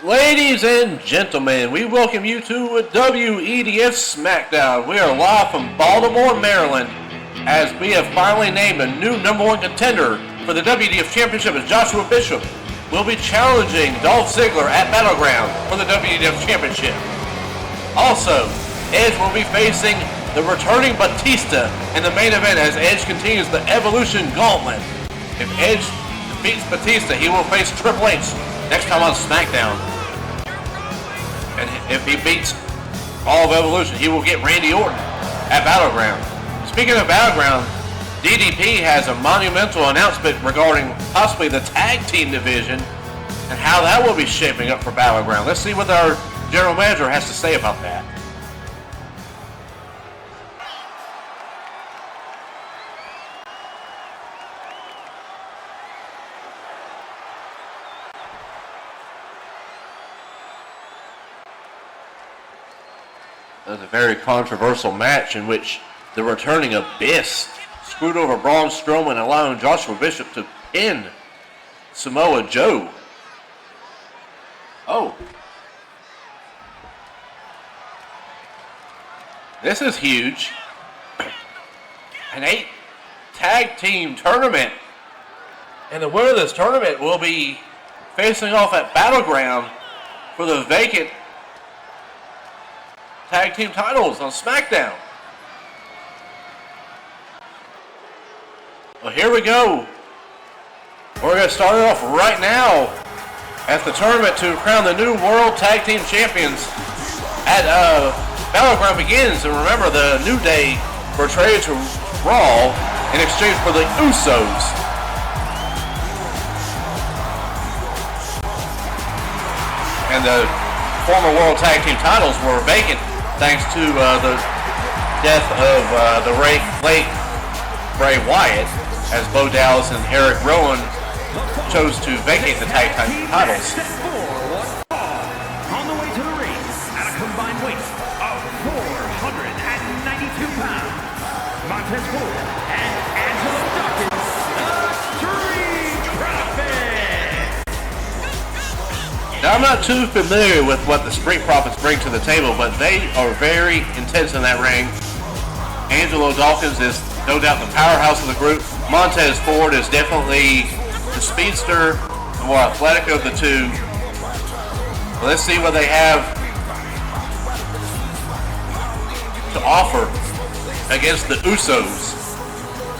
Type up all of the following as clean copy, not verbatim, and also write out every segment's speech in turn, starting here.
Ladies and gentlemen, we welcome you to WEDF Smackdown. We are live from Baltimore, Maryland, as we have finally named a new #1 contender for the WEDF Championship as Joshua Bishop will be challenging Dolph Ziggler at Battleground for the WEDF Championship. Also, Edge will be facing the returning Batista in the main event as Edge continues the Evolution Gauntlet. If Edge defeats Batista, he will face Triple H next time on SmackDown. And if he beats all of Evolution, he will get Randy Orton at Battleground. Speaking of Battleground, DDP has a monumental announcement regarding possibly the tag team division and how that will be shaping up for Battleground. Let's see what our general manager has to say about that. It was a very controversial match in which the returning Abyss screwed over Braun Strowman, allowing Joshua Bishop to pin Samoa Joe. Oh. This is huge. An 8 tag team tournament. And the winner of this tournament will be facing off at Battleground for the vacant tag team titles on SmackDown. Well, here we go. We're going to start it off right now as the tournament to crown the new World Tag Team Champions at Battleground begins. And remember, the New Day were traded to Raw in exchange for the Usos. And the former World Tag Team titles were vacant thanks to the death of the late Bray Wyatt, as Bo Dallas and Eric Rowan chose to vacate the tag team titles. On the way to the ring, at a combined weight of 492 pounds, Montez Ford and Angelo Dawkins, the Street Profits. Now, I'm not too familiar with what the Street Profits bring to the table, but they are very intense in that ring. Angelo Dawkins is no doubt the powerhouse of the group. Montez Ford is definitely the speedster, the more athletic of the two. Well, let's see what they have to offer against the Usos,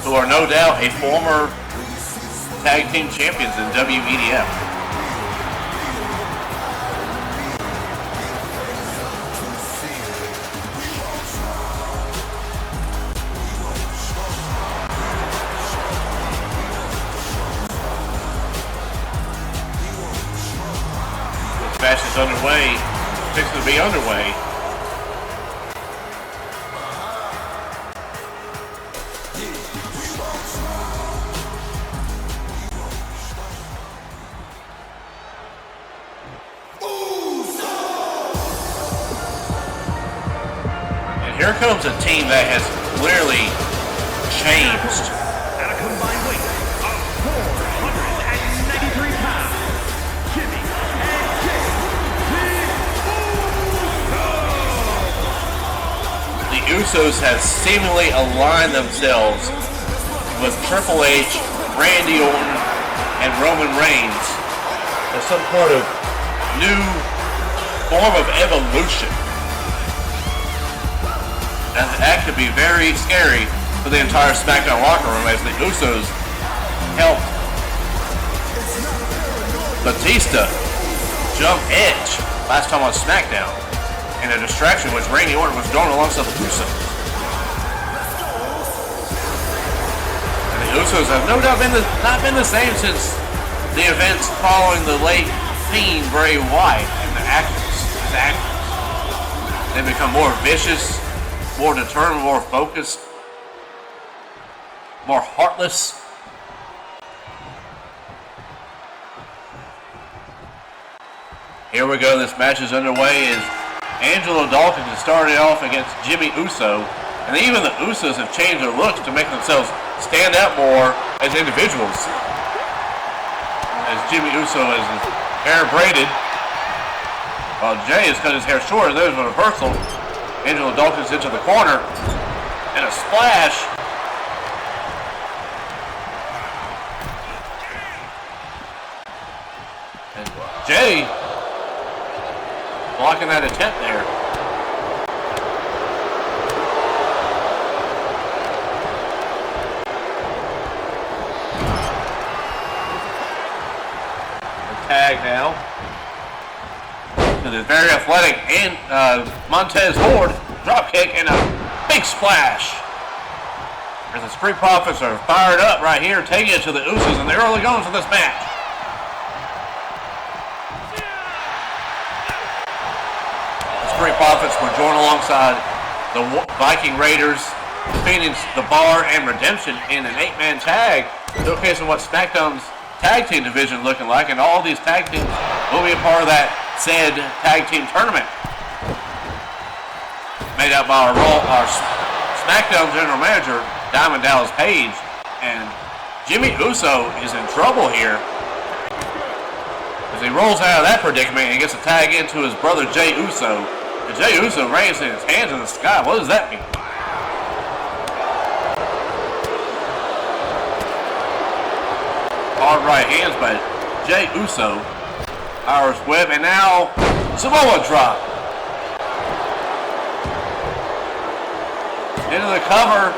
who are no doubt a former tag team champions in WEDF. Match is underway, fixing to be underway. And here comes a team that has clearly changed. At a combined weight of 493 pounds, Jimmy and Jay, the Usos have seemingly aligned themselves with Triple H, Randy Orton, and Roman Reigns as some sort of new form of evolution. And that could be very scary for the entire SmackDown locker room as the Usos helped Batista jump Edge last time on SmackDown in a distraction which Randy Orton was going alongside the Usos. And the Usos have no doubt not been the same since the events following the late Fiend Bray Wyatt and his actions. They've become more vicious, more determined, more focused, more heartless. Here we go, this match is underway as Angelo Dawkins has started off against Jimmy Uso, and even the Usos have changed their looks to make themselves stand out more as individuals. As Jimmy Uso has his hair braided, Well, Jay has cut his hair short. There's a reversal. Angelo Dawkins into the corner. And a splash. And Jay blocking that attempt there. Tag now. To the very athletic and Montez Ford drop kick and a big splash. As the Street Profits are fired up right here, taking it to the Usos in the early goings of this match. The Street Profits were joined alongside the Viking Raiders, defeating the Bar and Redemption in an 8-man tag, showcasing what SmackDown's tag team division looking like, and all these tag teams will be a part of that said tag team tournament. Made up by our SmackDown general manager, Diamond Dallas Page, and Jimmy Uso is in trouble here as he rolls out of that predicament and gets a tag into his brother Jay Uso. And Jay Uso raising his hands in the sky. What does that mean? Hard right hands by Jay Uso. Irish whip, and now Samoa drop. Into the cover.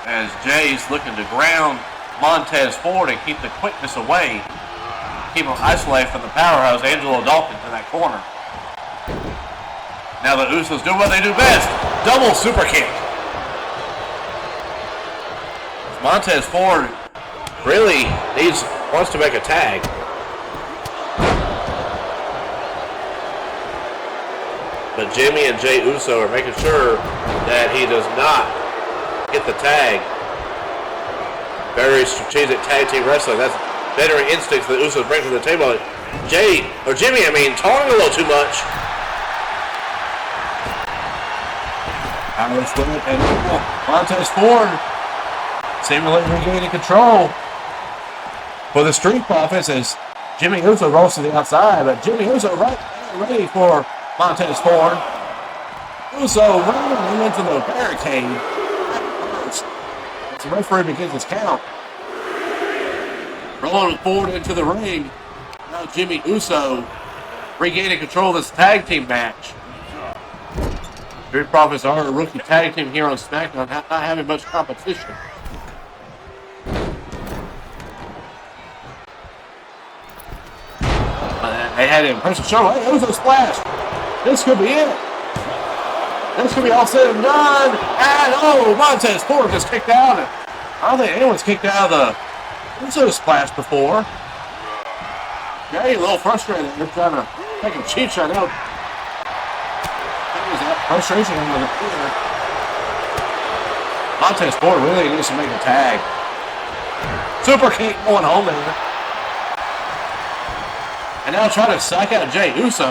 As Jay's looking to ground Montez Ford and keep the quickness away. Keep him isolated from the powerhouse, Angelo Dawkins, in that corner. Now the Usos do what they do best. Double super kick. Montez Ford really wants to make a tag. But Jimmy and Jay Uso are making sure that he does not get the tag. Very strategic tag team wrestling. That's veteran instincts that Usos bring to the table. Jimmy, taunting a little too much. And Montez Ford seemingly regaining control for the Street Profits as Jimmy Uso rolls to the outside, but Jimmy Uso right ready for Montez Ford. Uso running into the barricade. The referee begins his count. Rolling forward into the ring. Now Jimmy Uso regaining control of this tag team match. Street Profits are a rookie tag team here on SmackDown, not having much competition. They had an impressive show. Hey, Uso splash. This could be it. This could be all said and done. And Montez Ford just kicked out. I don't think anyone's kicked out of the Uso splash before. Jay a little frustrated. They're trying to take a cheap shot out. There's that frustration under the corner. Montez Ford really needs to make a tag. Super kick going home there. And now trying to psych out Jay Uso.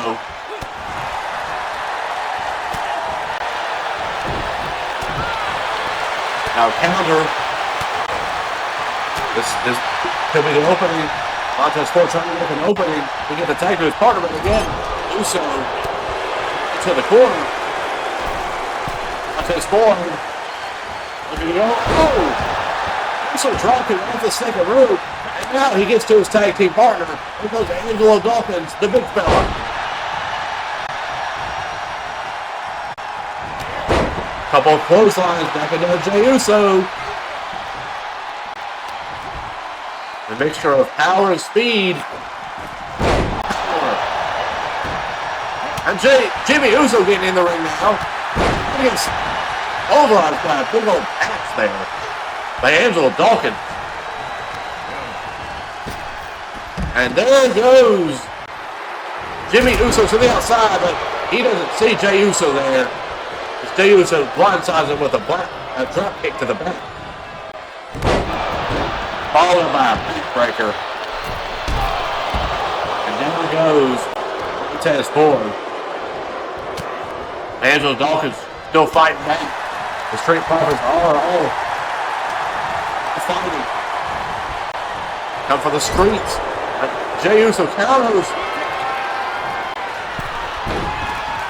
Now counter. This could be the opening. Montez Ford trying to make an opening to get the tag to his partner, but again, Uso to the corner. Montez Ford. Looking to go. Uso dropping off the second rope. And now he gets to his tag team partner. Here goes Angelo Dawkins, the big fella. Couple of clotheslines back into Jay Uso. A mixture of power and speed. And Jimmy Uso getting in the ring now. Against Overeem's got a big old patch there by Angelo Dawkins. And there goes Jimmy Uso to the outside, but he doesn't see Jay Uso there. It's Jay Uso blindsides him with a drop kick to the back. Followed by a backbreaker. And down goes Montez Ford. Angelo Dawkins still fighting back. The Street Profits are all fighting. Come for the streets. Jey Uso counters.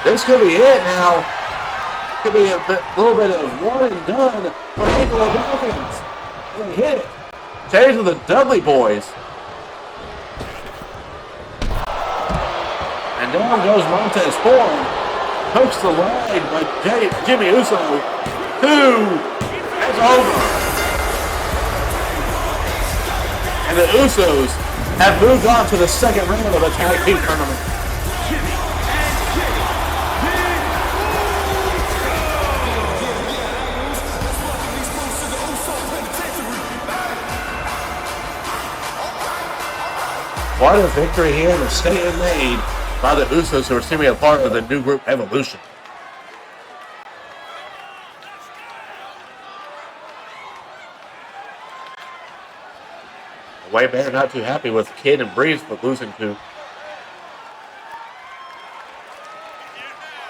This could be it now. Could be a little bit of one and done for Angelo Dawkins. They hit it. Jay's with the Dudley Boys. And down goes Montez Ford. Hooks the leg, but Jimmy Uso, 2, it's over. And the Usos have moved on to the second round of the tag team tournament. What a victory here in the statement made by the Usos, who are seemingly a part of the new group Evolution. The White Man not too happy with Kid and Breeze, but losing to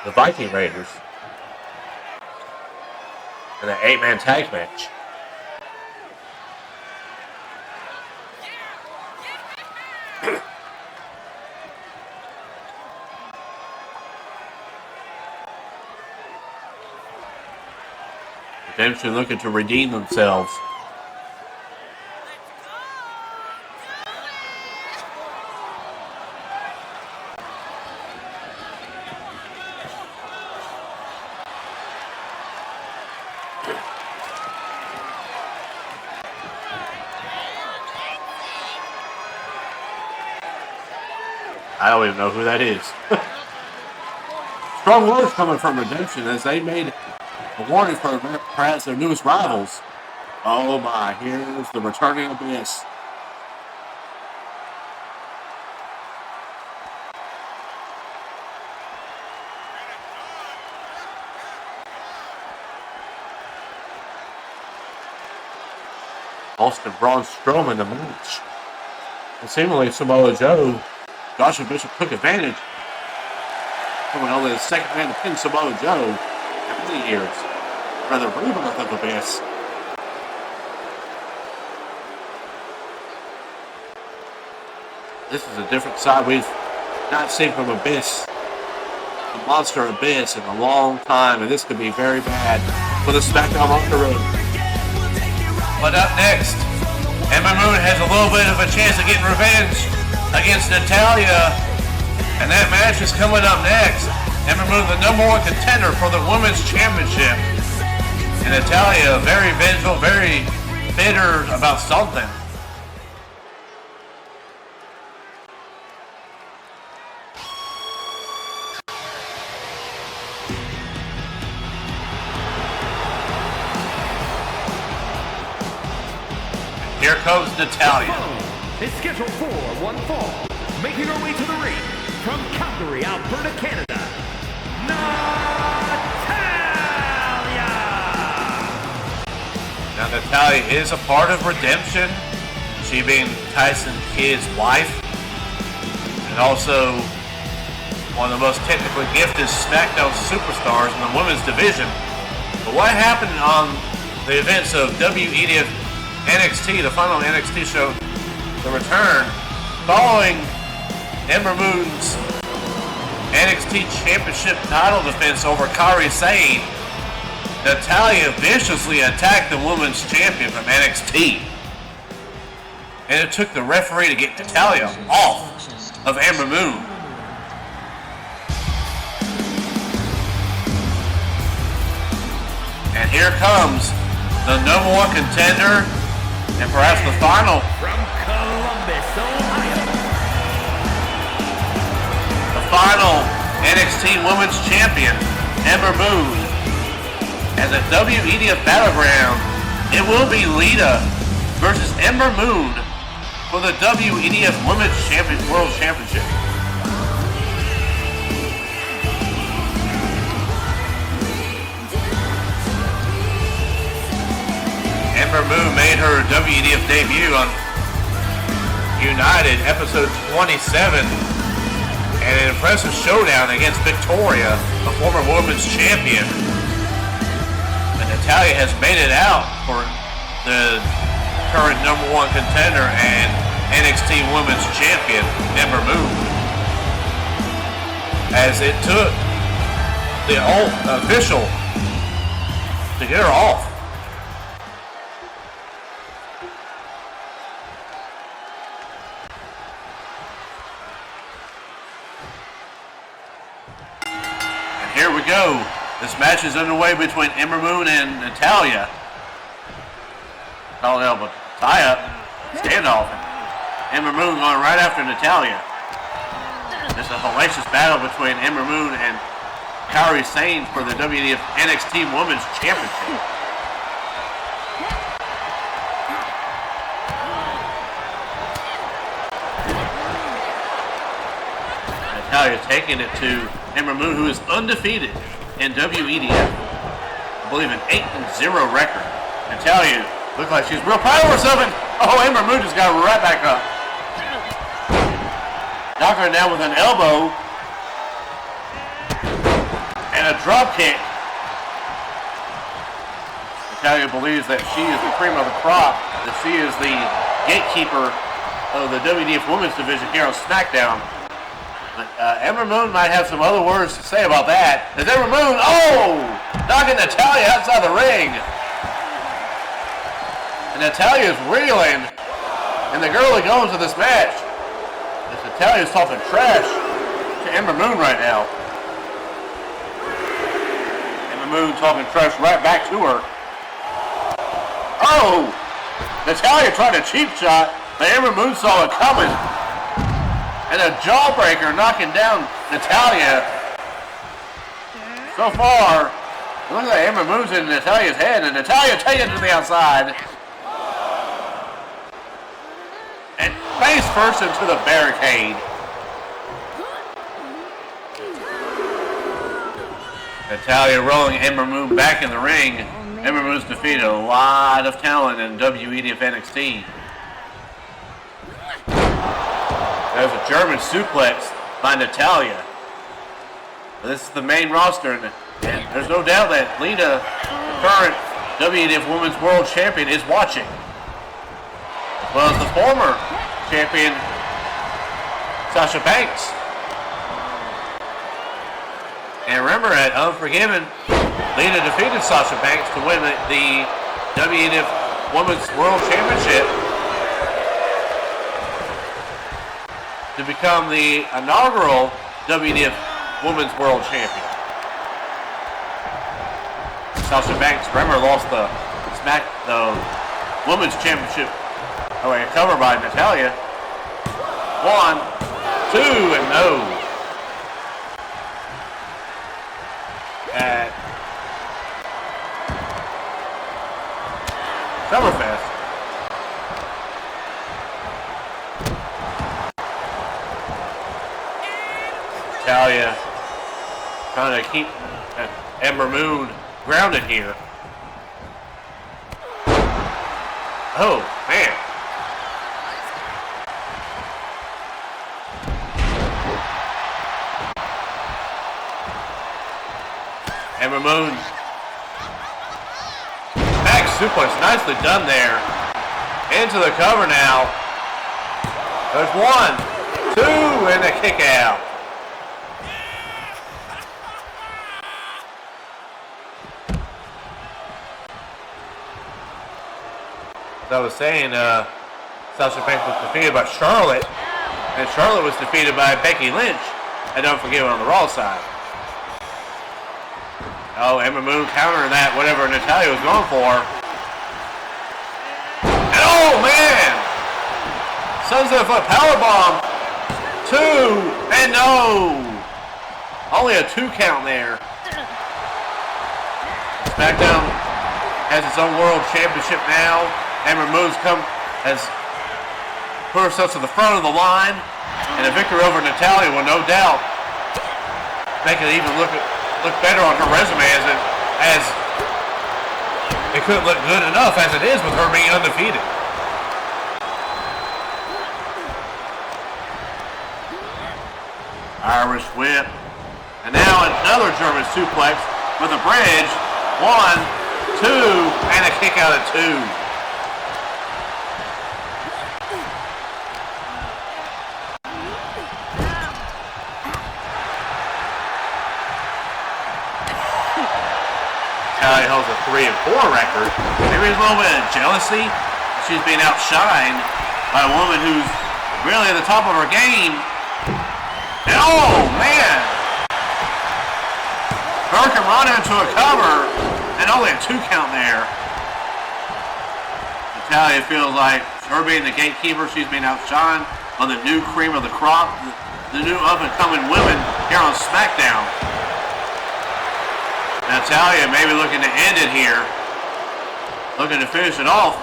the Viking Raiders in an 8-man tag match. Redemption looking to redeem themselves. I don't even know who that is. Strong words coming from Redemption as they made a warning for perhaps their newest rivals. Oh my, here's the returning Abyss. Austin Braun Strowman the match. And seemingly Samoa Joe, Joshua Bishop took advantage. Coming only the second man to pin Samoa Joe in many years. Rather rebirth of Abyss. This is a different side we've not seen from Abyss. The monster Abyss in a long time, and this could be very bad for the Smackdown locker room. But up next, Ember Moon has a little bit of a chance of getting revenge against Natalya, and that match is coming up next. Ember Moon, the #1 contender for the Women's Championship, and Natalya very vengeful, very bitter about something. Here comes Natalya. Is scheduled for one fall, making her way to the ring from Calgary, Alberta, Canada, Natalya! Now Natalya is a part of Redemption, she being Tyson Kidd's wife, and also one of the most technically gifted SmackDown superstars in the women's division. But what happened on the events of WEDF NXT, the final NXT show, The Return, following Ember Moon's NXT Championship title defense over Kairi Sane, Natalya viciously attacked the Women's Champion from NXT. And it took the referee to get Natalya off of Ember Moon. And here comes the #1 contender, and perhaps the final. From Columbus, Ohio. The final NXT Women's Champion, Ember Moon. As at WEDF Battleground, it will be Lita versus Ember Moon for the WEDF Women's World Championship. Ember Moon made her WEDF debut on United episode 27 and an impressive showdown against Victoria, a former women's champion. And Natalya has made it out for the current #1 contender, and NXT Women's Champion, Ember Moon. As it took the official to get her off. And here we go. This match is underway between Ember Moon and Natalya. Calling out, but tie-up, standoff. Ember Moon going right after Natalya. It's a hellacious battle between Ember Moon and Kairi Sane for the WEDF NXT Women's Championship. Natalya taking it to Ember Moon, who is undefeated in WEDF. I believe an 8-0 record. Natalya looks like she's real proud of herself, and Ember Moon just got right back up. Knocking her down with an elbow and a drop kick. Natalya believes that she is the cream of the crop, that she is the gatekeeper of the WEDF Women's Division here on Smackdown. But Ember Moon might have some other words to say about that. As Ember Moon, knocking Natalya outside the ring. And Natalya is reeling, and the girl that goes to this match. Natalya's talking trash to Ember Moon right now. Ember Moon talking trash right back to her. Natalya tried a cheap shot, but Ember Moon saw it coming. And a jawbreaker knocking down Natalya. So far, it looks like Ember Moon's in Natalya's head, and Natalya taking it to the outside. And face first into the barricade. Natalya rolling Ember Moon back in the ring. Ember Moon's defeated a lot of talent in WEDF NXT. There's a German suplex by Natalya. This is the main roster, and there's no doubt that Lita, the current WEDF Women's World Champion, is watching. As well as the former champion, Sasha Banks. And remember, at Unforgiven, Lita defeated Sasha Banks to win the WEDF Women's World Championship to become the inaugural WEDF Women's World Champion. Sasha Banks, remember, lost the Women's Championship. Cover by Natalya. 1, 2, and no. At Summerfest. Natalya trying to keep Ember Moon grounded here. Oh, man. Ember Moon. Back suplex, nicely done there. Into the cover now. There's 1, 2, and a kick out. As I was saying, Sasha Banks was defeated by Charlotte, and Charlotte was defeated by Becky Lynch. And don't forget on the Raw side. Ember Moon countering that, whatever Natalya was going for. And man! Sunset Flip powerbomb. 2, and no! Only a 2 count there. Smackdown has its own World Championship now. Ember Moon's has put herself to the front of the line, and a victory over Natalya will no doubt make it even look better on her resume, as it couldn't look good enough as it is with her being undefeated. Irish whip, and now another German suplex with a bridge. 1, 2, and a kick out at 2. Natalia holds a 3-4 record. Maybe there's a little bit of jealousy. She's being outshined by a woman who's really at the top of her game. And oh, man! Burke can run into a cover, and only a 2 count there. Natalia feels like her being the gatekeeper, she's being outshined on the new cream of the crop, the new up-and-coming women here on Smackdown. Natalia maybe looking to end it here. Looking to finish it off.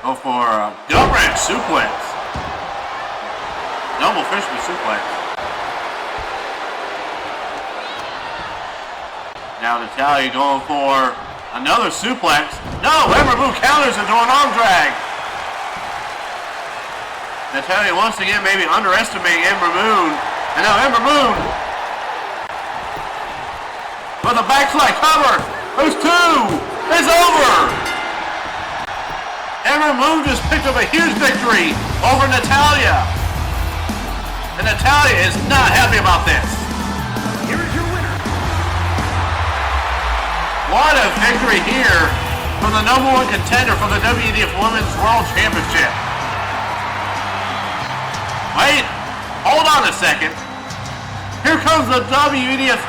Go for a gut wrench suplex. Double fisherman suplex. Now Natalia going for another suplex. No, Ember Moon counters into an arm drag. Natalia once again maybe underestimating Ember Moon. And now Ember Moon with a backslide cover. There's 2. It's over. Ember Moon just picked up a huge victory over Natalia. And Natalia is not happy about this. Here is your winner. What a victory here from the #1 contender for the WEDF Women's World Championship. Wait, hold on a second. Here comes the WEDF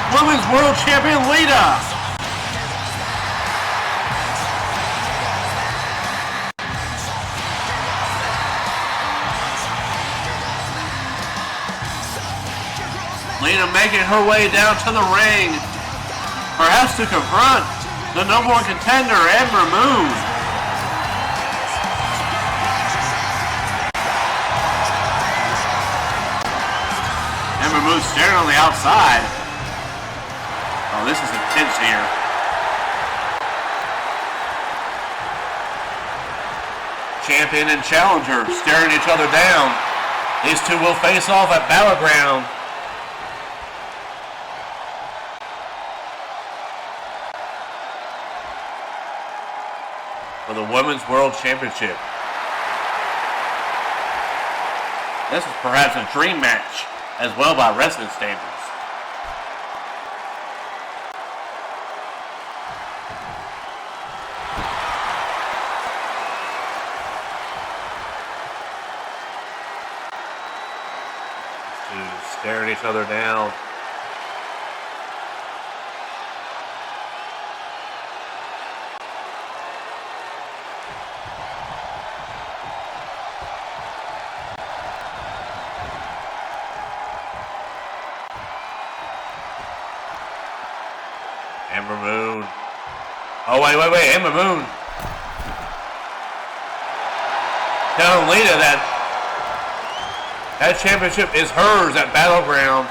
Women's World Champion, Lita. Lita making her way down to the ring, perhaps to confront the #1 contender, Ember Moon. Ember Moon staring on the outside. Oh, this is intense here. Champion and challenger staring each other down. These two will face off at Battleground. For the Women's World Championship. This is perhaps a dream match as well by wrestling standards. Staring each other down. Ember Moon. Oh, wait. Ember Moon. Telling Lita that championship is hers at Battleground.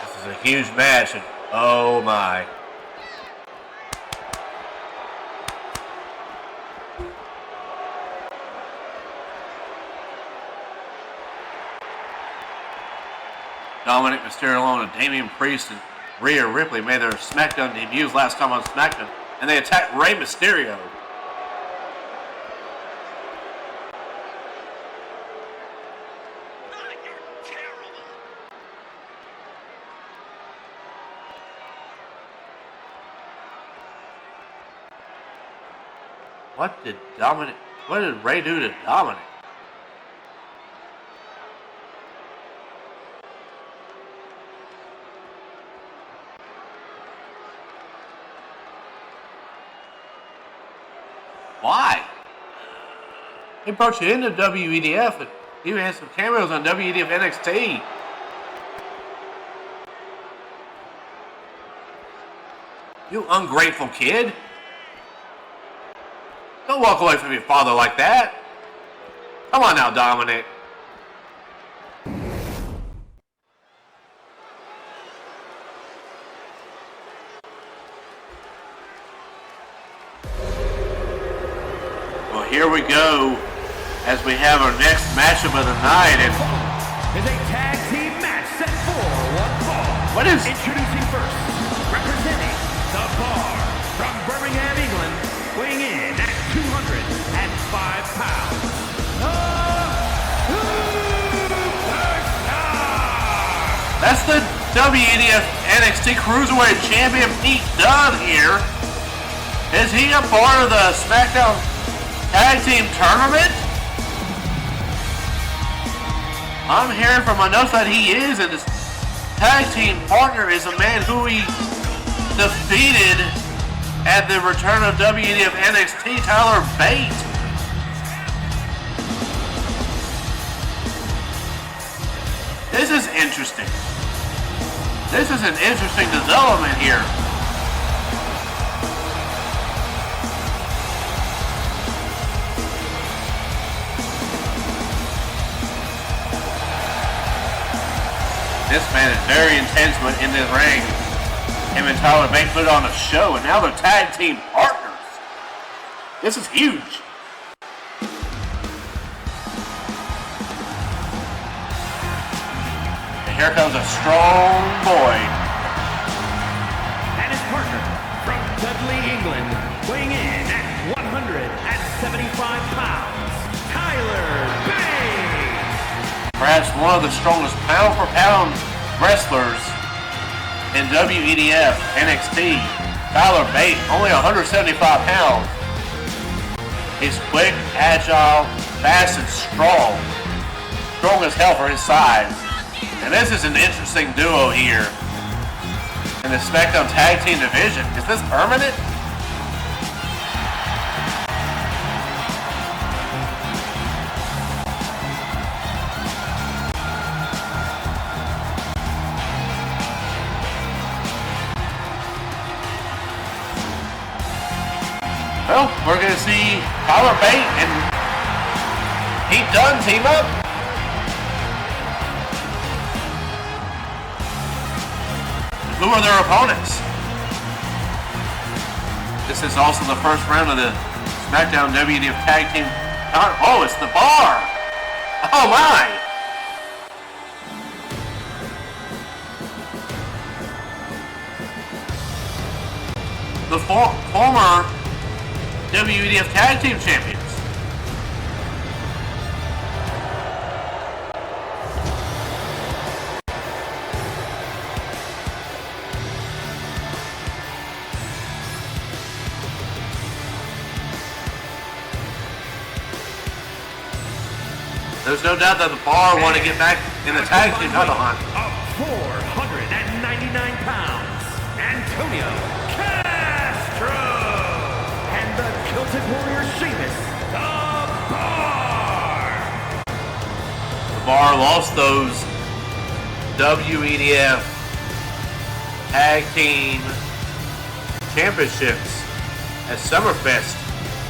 This is a huge match, and oh my. Dominic Mysterio and Damian Priest and Rhea Ripley made their SmackDown debuts last time on SmackDown, and they attacked Rey Mysterio. What did Rey do to Dominic? Why? He brought you into WEDF and even had some cameos on WEDF NXT. You ungrateful kid. Don't walk away from your father like that. Come on now, Dominic. Here we go as we have our next matchup of the night. And is a tag team match set for one fall. What is introducing first, representing the Bar from That's the WEDF NXT Cruiserweight Champion Pete Dunne here. Is he a part of the Smackdown Tag Team Tournament? I'm hearing from enough that he is, and his tag team partner is a man who he defeated at the return of WEDF NXT, Tyler Bate. This is interesting. This is an interesting development here. This man is very intense in the ring. Him and Tyler Bate put on a show, and now they're tag team partners. This is huge. And here comes a strong boy. And his partner from Dudley, England, weighing in at 175 pounds, Tyler Bate. Perhaps one of the strongest pound-for-pound wrestlers in WEDF NXT. Tyler Bate, only 175 pounds. He's quick, agile, fast, and strong. Strong as hell for his size. And this is an interesting duo here in the Smackdown Tag Team Division. Is this permanent? Well, we're going to see Tyler Bate and Pete Dunne team up. Who are their opponents? This is also the first round of the SmackDown WEDF Tag Team. Oh, it's the bar. Oh my. The former WEDF Tag Team Champions. There's no doubt that the bar want to get back in the tag team title hunt. Of 499 pounds, Antonio Castro. And the Celtic Warrior Sheamus, the Bar. The Bar lost those WEDF Tag Team Championships at Summerfest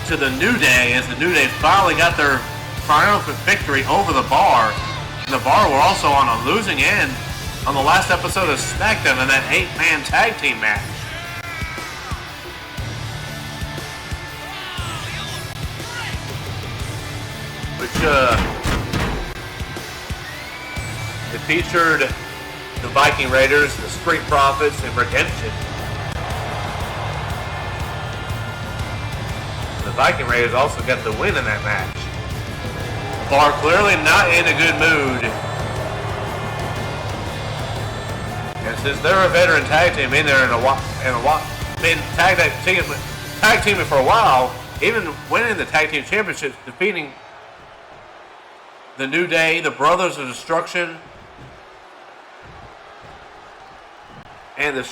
to the New Day, as the New Day finally got their triumphant victory over the Bar. And the Bar were also on a losing end on the last episode of SmackDown in that 8-man tag team match. Which, it featured the Viking Raiders, the Street Profits, and Redemption. The Viking Raiders also got the win in that match. Bar clearly not in a good mood. And since they're a veteran tag team in there been tag teaming for a while, even winning the tag team championships, defeating the New Day, the Brothers of Destruction, and the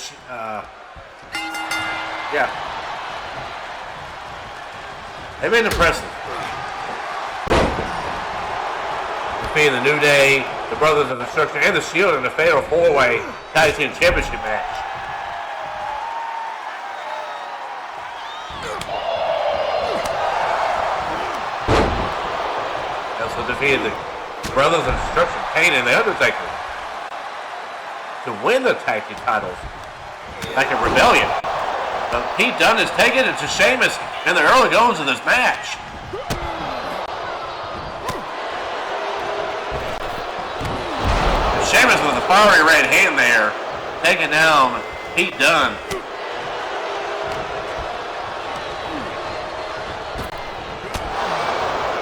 they've been impressive. Being the New Day, the Brothers of Destruction, and the Shield in the Fatal 4-Way Tag Team Championship match. They also defeated the Brothers of Destruction, Kane and the Undertaker, to win the tag team titles back in Rebellion. But Pete Dunne is taking it to Sheamus in the early goings of this match. Sheamus with a fiery red hand there, taking down Pete Dunne.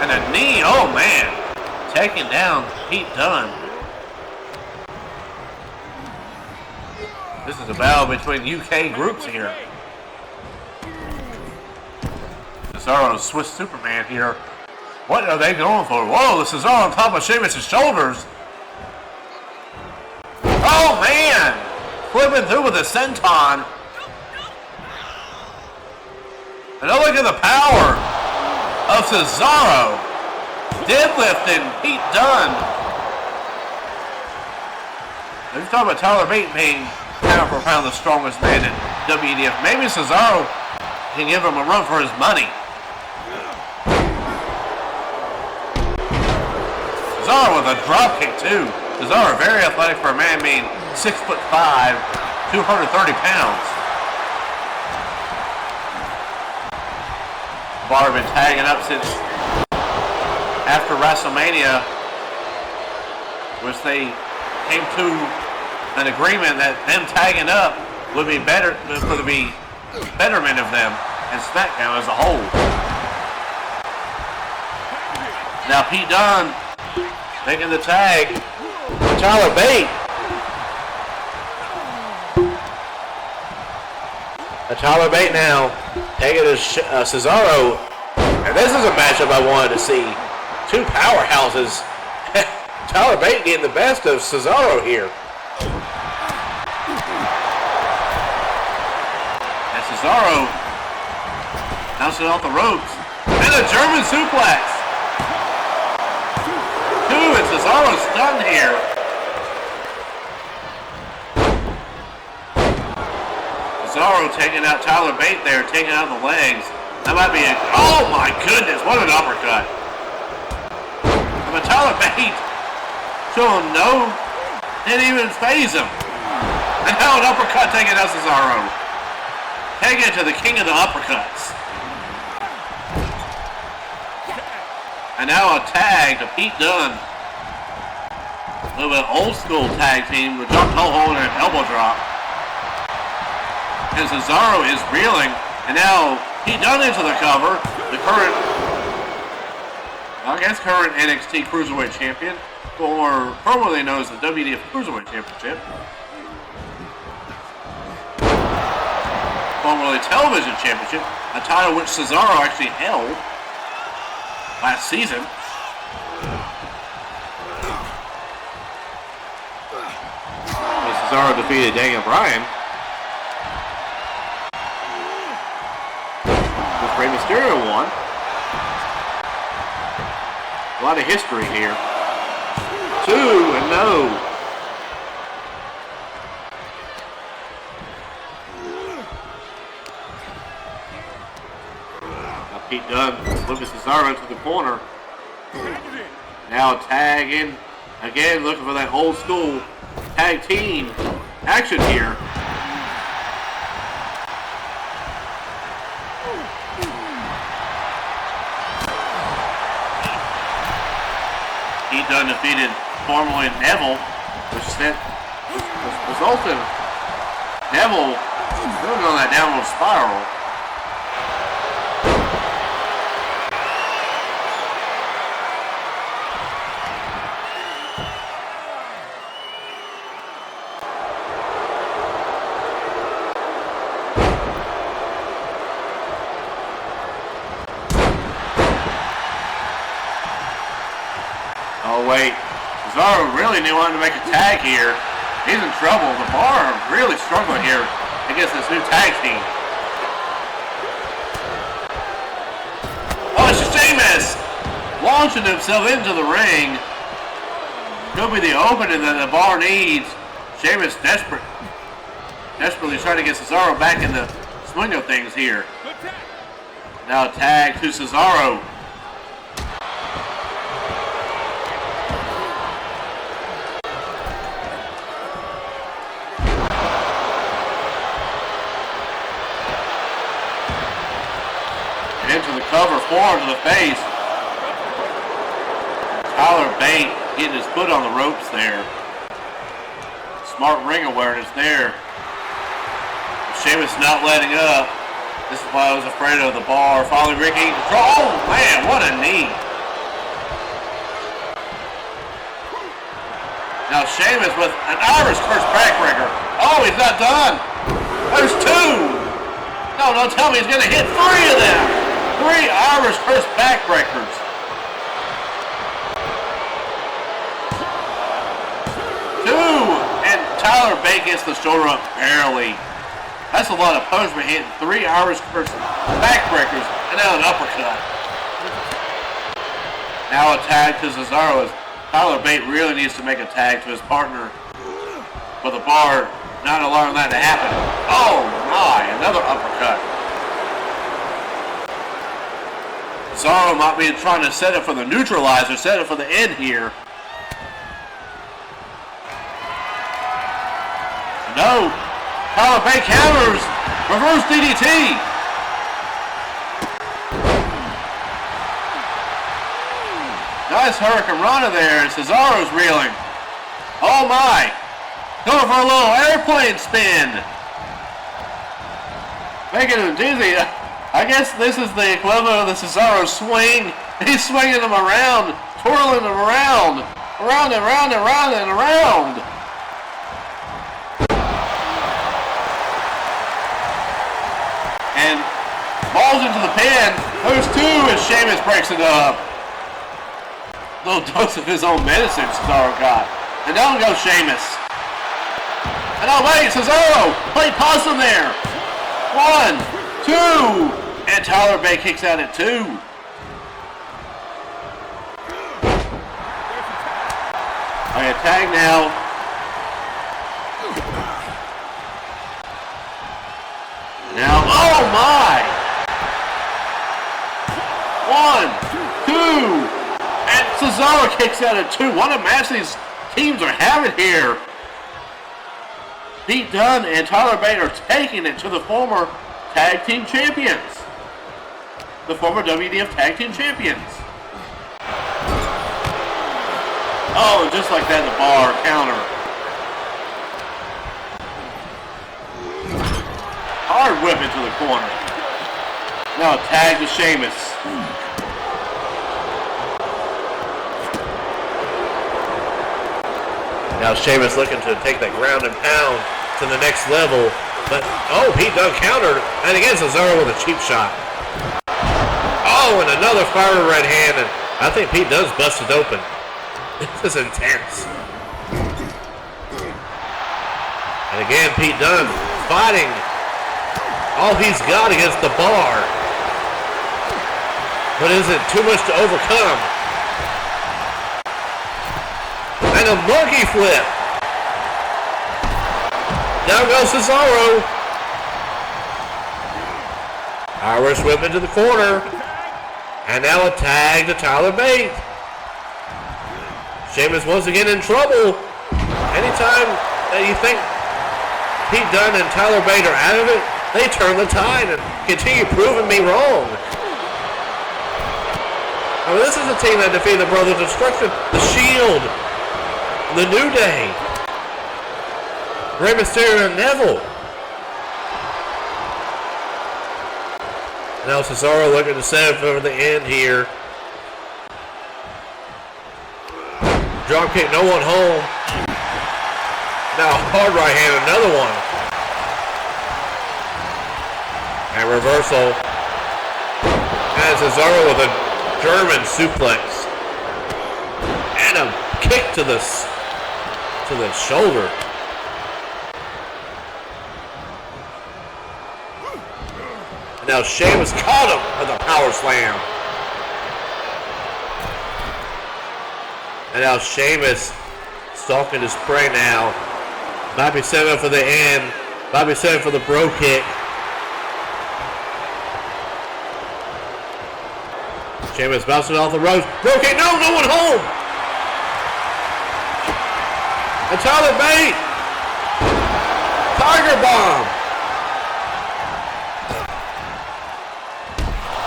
And a knee, oh man, taking down Pete Dunne. This is a battle between UK groups here. Cesaro, Swiss Superman here. What are they going for? Whoa, the Cesaro on top of Sheamus' shoulders. Oh, man! Flipping through with a senton. And oh, look at the power of Cesaro. Deadlifting Pete Dunne. If you're talking about Tyler Bate being pound for pound the strongest man in WEDF, maybe Cesaro can give him a run for his money. Cesaro with a drop kick too. Cesaro very athletic for a man being 6'5", 230 pounds. Bar been tagging up since after WrestleMania, which they came to an agreement that them tagging up would be better for the betterment of them and SmackDown as a whole. Now Pete Dunne making the tag with Tyler Bate. Tyler Bate now taking to Cesaro. And this is a matchup I wanted to see. Two powerhouses. Tyler Bate getting the best of Cesaro here. And Cesaro bouncing off the ropes. And a German suplex. And Cesaro's stunned here. Cesaro taking out Tyler Bate there, taking out the legs. That might be a... Oh my goodness, what an uppercut. But Tyler Bate showing no, didn't even phase him. And now an uppercut taking out Cesaro. Taking it to the king of the uppercuts. And now a tag to Pete Dunne. A little bit old school tag team with jump toe hold and an elbow drop. And Cesaro is reeling. And now Pete Dunne into the cover. The current NXT Cruiserweight Champion. Or formerly known as the WEDF Cruiserweight Championship. Formerly Television Championship. A title which Cesaro actually held last season. Cesaro defeated Daniel Bryan. With Rey Mysterio won. A lot of history here. 2-0. Now Pete Dunne looking Cesaro into the corner. Now tagging again, looking for that old school tag team action here. Pete Dunne defeated formerly Neville, which resulted in Neville going on that downward spiral. Wait, Cesaro really wanted to make a tag here. He's in trouble. The Bar are really struggling here against this new tag team. Oh, it's Sheamus launching himself into the ring. Could be the opening that the Bar needs. Sheamus desperately trying to get Cesaro back in the swing of things here. Now a tag to Cesaro. Into the cover, forearm to the face. Tyler Bate getting his foot on the ropes there. Smart ring awareness there. Sheamus not letting up. This is why I was afraid of the Bar. Finally regaining control. Oh man, what a knee. Now Sheamus with an Irish curse backbreaker. Oh, he's not done. There's 2. No, don't tell me he's going to hit 3 of them. 3 Irish first backbreakers. 2. And Tyler Bate gets the shoulder up barely. That's a lot of punishment hitting 3 Irish first backbreakers and now an uppercut. Now a tag to Cesaro as Tyler Bate really needs to make a tag to his partner. But the bar not allowing that to happen. Oh my, another uppercut. Cesaro might be trying to set it for the neutralizer, set it for the end here. No. Tyler Bate counters. Reverse DDT. Nice Hurricane Rana there, and Cesaro's reeling. Oh my. Going for a little airplane spin. Making him dizzy. I guess this is the equivalent of the Cesaro swing. He's swinging them around, twirling them around. Around and around and around and around. And balls into the pin. There's 2 as Sheamus breaks it up. Little dose of his own medicine Cesaro got. And down goes Sheamus. And oh wait, Cesaro! Play possum there! 1, 2! And Tyler Bate kicks out at 2. Okay, tag now. Now, oh my! 1, 2! And Cesaro kicks out at 2. What a match these teams are having here. Pete Dunne and Tyler Bate are taking it to the former tag team champions. The former WEDF tag team champions. Oh, just like that, the bar counter. Hard whip into the corner. Now tag to Sheamus. Now Sheamus looking to take that ground and pound to the next level. But, oh, Pete Dunne countered. And again, Cesaro with a cheap shot. Oh, and another fire right hand. And I think Pete Dunne's busted open. This is intense. And again, Pete Dunne fighting all he's got against the bar. But is it too much to overcome? And a monkey flip. Down goes Cesaro. Irish whip into the corner. And now a tag to Tyler Bate. Sheamus once again in trouble. Anytime that you think Pete Dunne and Tyler Bate are out of it, they turn the tide and continue proving me wrong. I mean, this is a team that defeated the Brothers of Destruction, the Shield, the New Day, Rey Mysterio and Neville. Now Cesaro looking to set up for the end here. Dropkick, no one home. Now hard right hand, another one. And reversal. And Cesaro with a German suplex. And a kick to the shoulder. And now Sheamus caught him with a power slam. And now Sheamus stalking his prey now. Might be setting up for the end. Might be setting for the bro kick. Sheamus bouncing off the ropes. Bro kick, no one home. And Tyler Bate. Tiger bomb.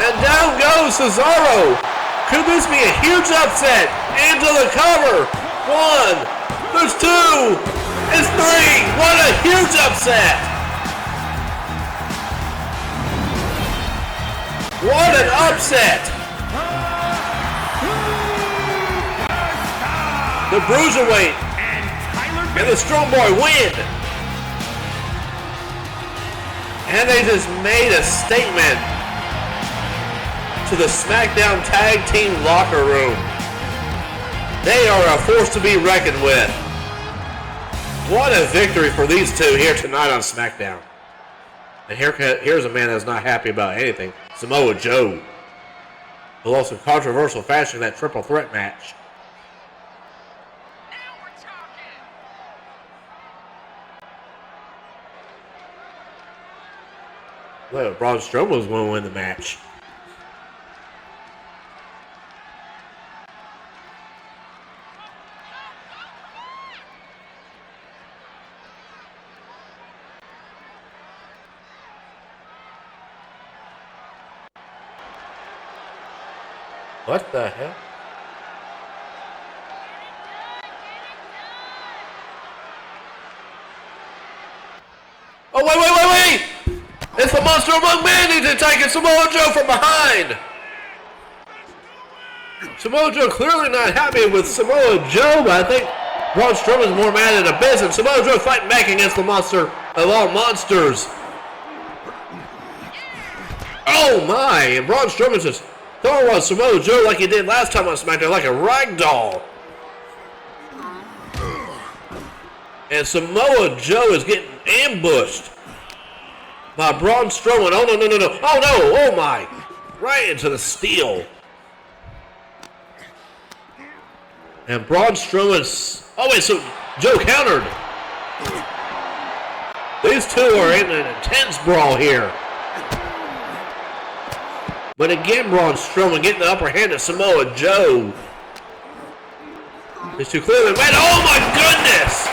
And down goes Cesaro. Could this be a huge upset? Into the cover. 1. There's 2. It's 3. What a huge upset. What an upset. The Bruiserweight and the Strong Boy win. And they just made a statement to the Smackdown Tag Team locker room. They are a force to be reckoned with. What a victory for these two here tonight on Smackdown. And here's a man that's not happy about anything. Samoa Joe, who lost in controversial fashion in that triple threat match. Well, Braun Strowman was going to win the match. What the hell? Oh, wait! It's the Monster Among Men. He's attacking Samoa Joe from behind. Samoa Joe clearly not happy with Samoa Joe, but I think Braun Strowman's more mad at Abyss, and Samoa Joe fighting back against the monster of all monsters. Oh my, and Braun Strowman's just throwing on Samoa Joe like he did last time on SmackDown, like a rag doll. And Samoa Joe is getting ambushed by Braun Strowman. Oh, no. Oh, no. Oh, my. Right into the steel. And Braun Strowman's... Oh, wait, so Joe countered. These two are in an intense brawl here. But again, Braun Strowman getting the upper hand of Samoa Joe. These two clearly went. Oh, my goodness.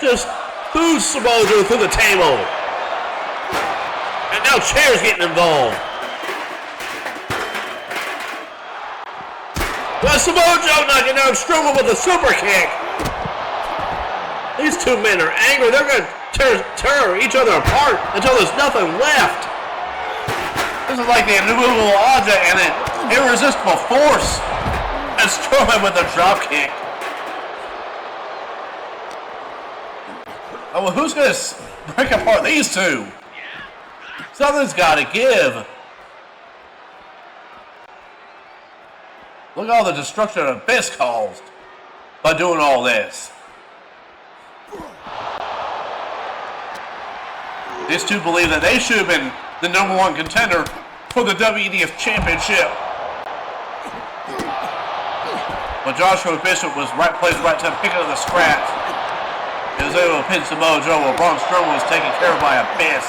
Just... Who's Samoa Joe through the table? And now chairs getting involved. Well, Samoa Joe knocking down Strowman with a super kick. These two men are angry. They're going to tear each other apart until there's nothing left. This is like the immovable object and an irresistible force. And Strowman with a drop kick. Oh, well, who's going to break apart these two? Something's got to give. Look at all the destruction Abyss caused by doing all this. These two believe that they should have been the #1 contender for the WEDF Championship. But Joshua Bishop was right place, right time, picking up the scraps. He was able to pin Samoa Joe while Braun Strowman was taken care of by Abyss.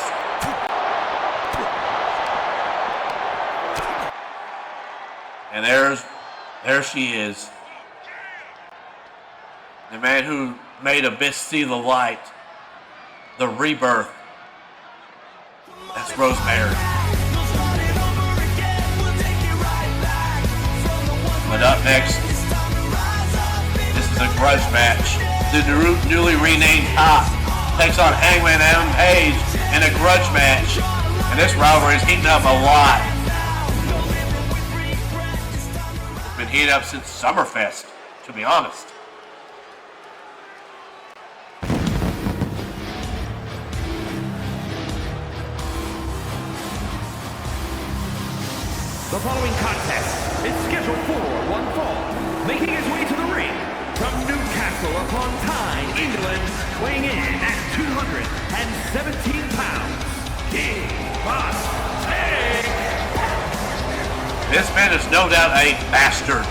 And there she is. The man who made Abyss see the light. The rebirth. That's Rosemary. But up next, this is a grudge match. The newly renamed Top takes on Hangman Adam Page in a grudge match. And this rivalry is heating up a lot. It's been heating up since Summerfest, to be honest. The following contest is scheduled for one fall. Making his way to the ring from Newcastle upon Tyne, England, weighing in at 217 pounds, King Boss Tank. This man is no doubt a bastard.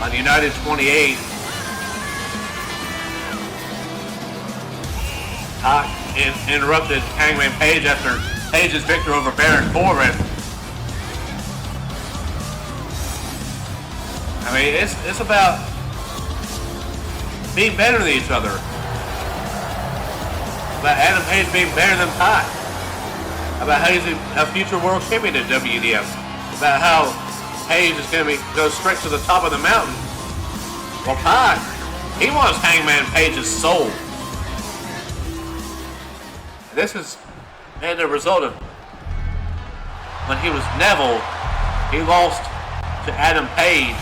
On United 28, interrupted Hangman Page after Page's victory over Baron Corbin. I mean, it's about being better than each other. About Adam Page being better than Pac. About how he's a future world champion at WEDF. About how Page is going to go straight to the top of the mountain. Well, Pac, he wants Hangman Page's soul. And this is the result of when he was Neville, he lost to Adam Page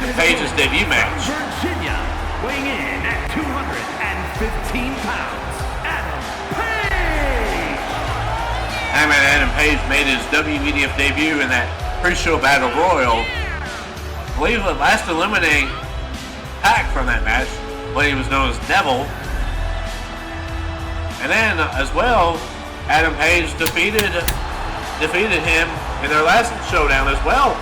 in Page's debut match. Virginia, weighing in at 215 pounds, Adam Page! Adam Page made his WEDF debut in that pre-show Battle Royal. I believe the last eliminating Pac from that match, when he was known as Neville. And then, as well, Adam Page defeated him in their last showdown as well.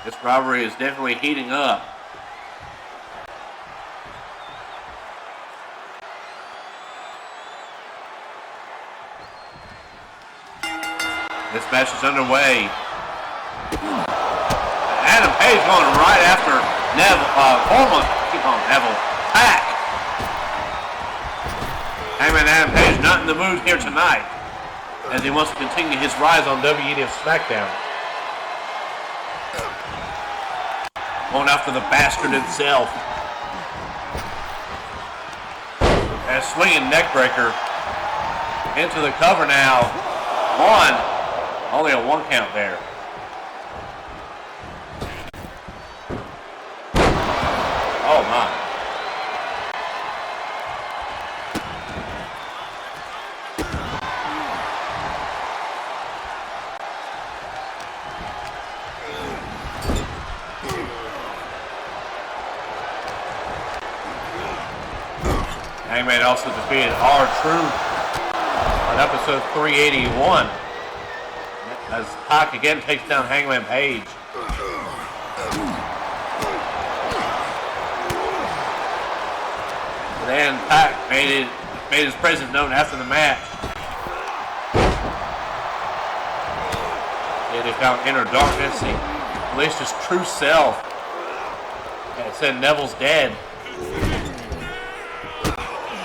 This rivalry is definitely heating up. This match is underway. Adam Page going right after Neville, Neville, Pac. Adam Page not in the mood here tonight, as he wants to continue his rise on WEDF Smackdown. Going after the bastard himself. And a swinging neck breaker into the cover now. One. Only a 1 count there. Oh my. Hangman also defeated R-Truth on episode 381. As Pac again takes down Hangman Page. And then Pac made his presence known after the match. Yet he found inner darkness. He released his true self. And said Neville's dead.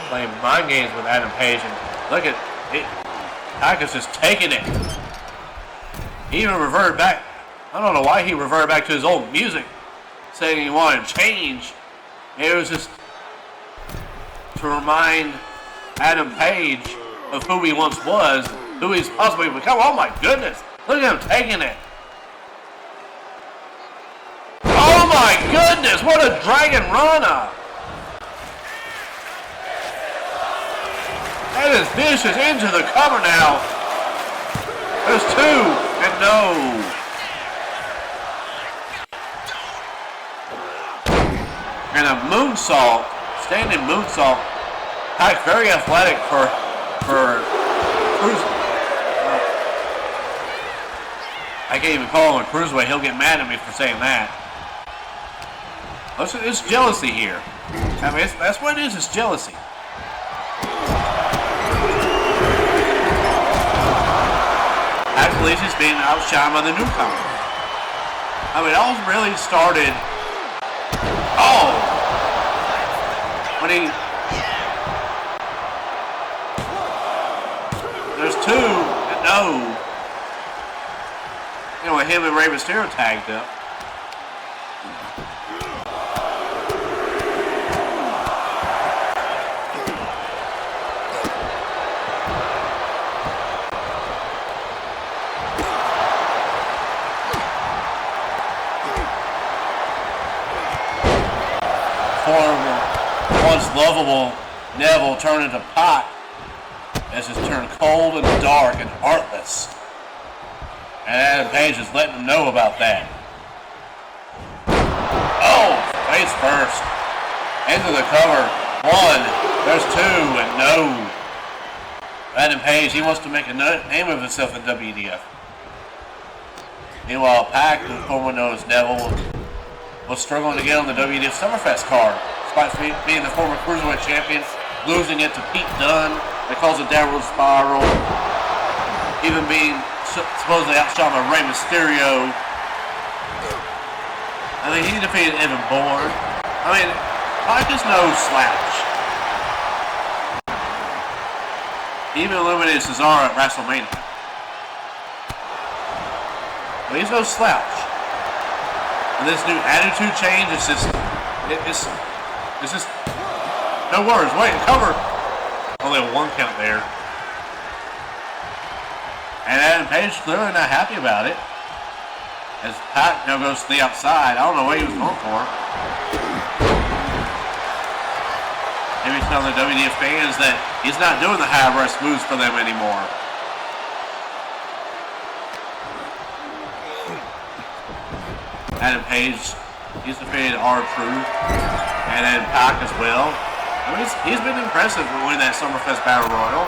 Playing mind games with Adam Page. And look at it. Pac is just taking it. He even reverted back. I don't know why he reverted back to his old music, saying he wanted change. It was just to remind Adam Page of who he once was, who he's possibly become. Oh my goodness! Look at him taking it. Oh my goodness! What a Dragon Rana! That is vicious into the cover now. There's 2, and no. And a moonsault, standing moonsault. Pac very athletic for cruise. I can't even call him a cruiserweight. He'll get mad at me for saying that. Listen, it's jealousy here. I mean, that's what it is. It's jealousy. Pac believes he's being outshined by the newcomer. I mean, it all really started. Oh! When there's 2, and no. You know, when him and Rey Mysterio tagged up. Once lovable Neville turned into Pac as it's turned cold and dark and heartless. And Adam Page is letting him know about that. Oh, face first. Into the cover. 1. There's 2, and no. Adam Page, he wants to make a name of himself in WEDF. Meanwhile, Pac, formerly known as Neville, was struggling to get on the WEDF Summerfest card. Despite being the former Cruiserweight Champion, losing it to Pete Dunne, that caused a downward spiral, even being supposedly outshot by Rey Mysterio. I mean, he defeated Evan Bourne. I mean, Pac is no slouch. He even eliminated Cesaro at WrestleMania. But he's no slouch. And this new attitude change is just, it's just, no words. Wait, cover. Only a 1 count there. And Adam Page clearly not happy about it. As Pac now goes to the outside. I don't know what he was going for. Maybe he's telling the WDF fans that he's not doing the high rush moves for them anymore. Adam Page, he's defeated R-Truth. And then Pac as well. I mean, he's been impressive when winning that Summerfest Battle Royal.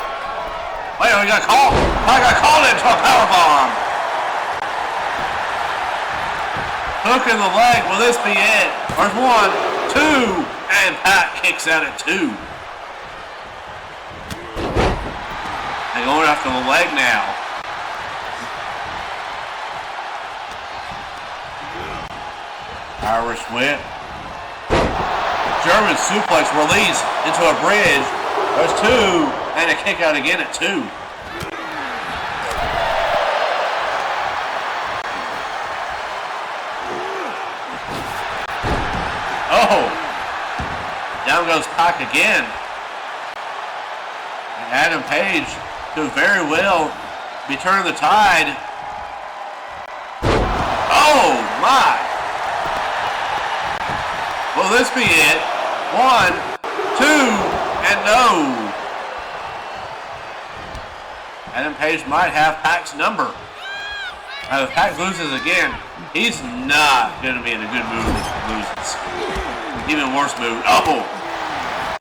Wait, we got called. I got called into a powerbomb. Hook in the leg. Will this be it? There's 1, 2, and Pac kicks out at 2. They're going after the leg now. Irish whip. German suplex release into a bridge. There's 2. And a kick out again at 2. Oh! Down goes Pac again. And Adam Page doing very well. Be turning the tide. Oh my! Will this be it? 1, 2, and no! Adam Page might have Pac's number. If Pac loses again, he's not going to be in a good mood if he loses. Even worse mood. Oh!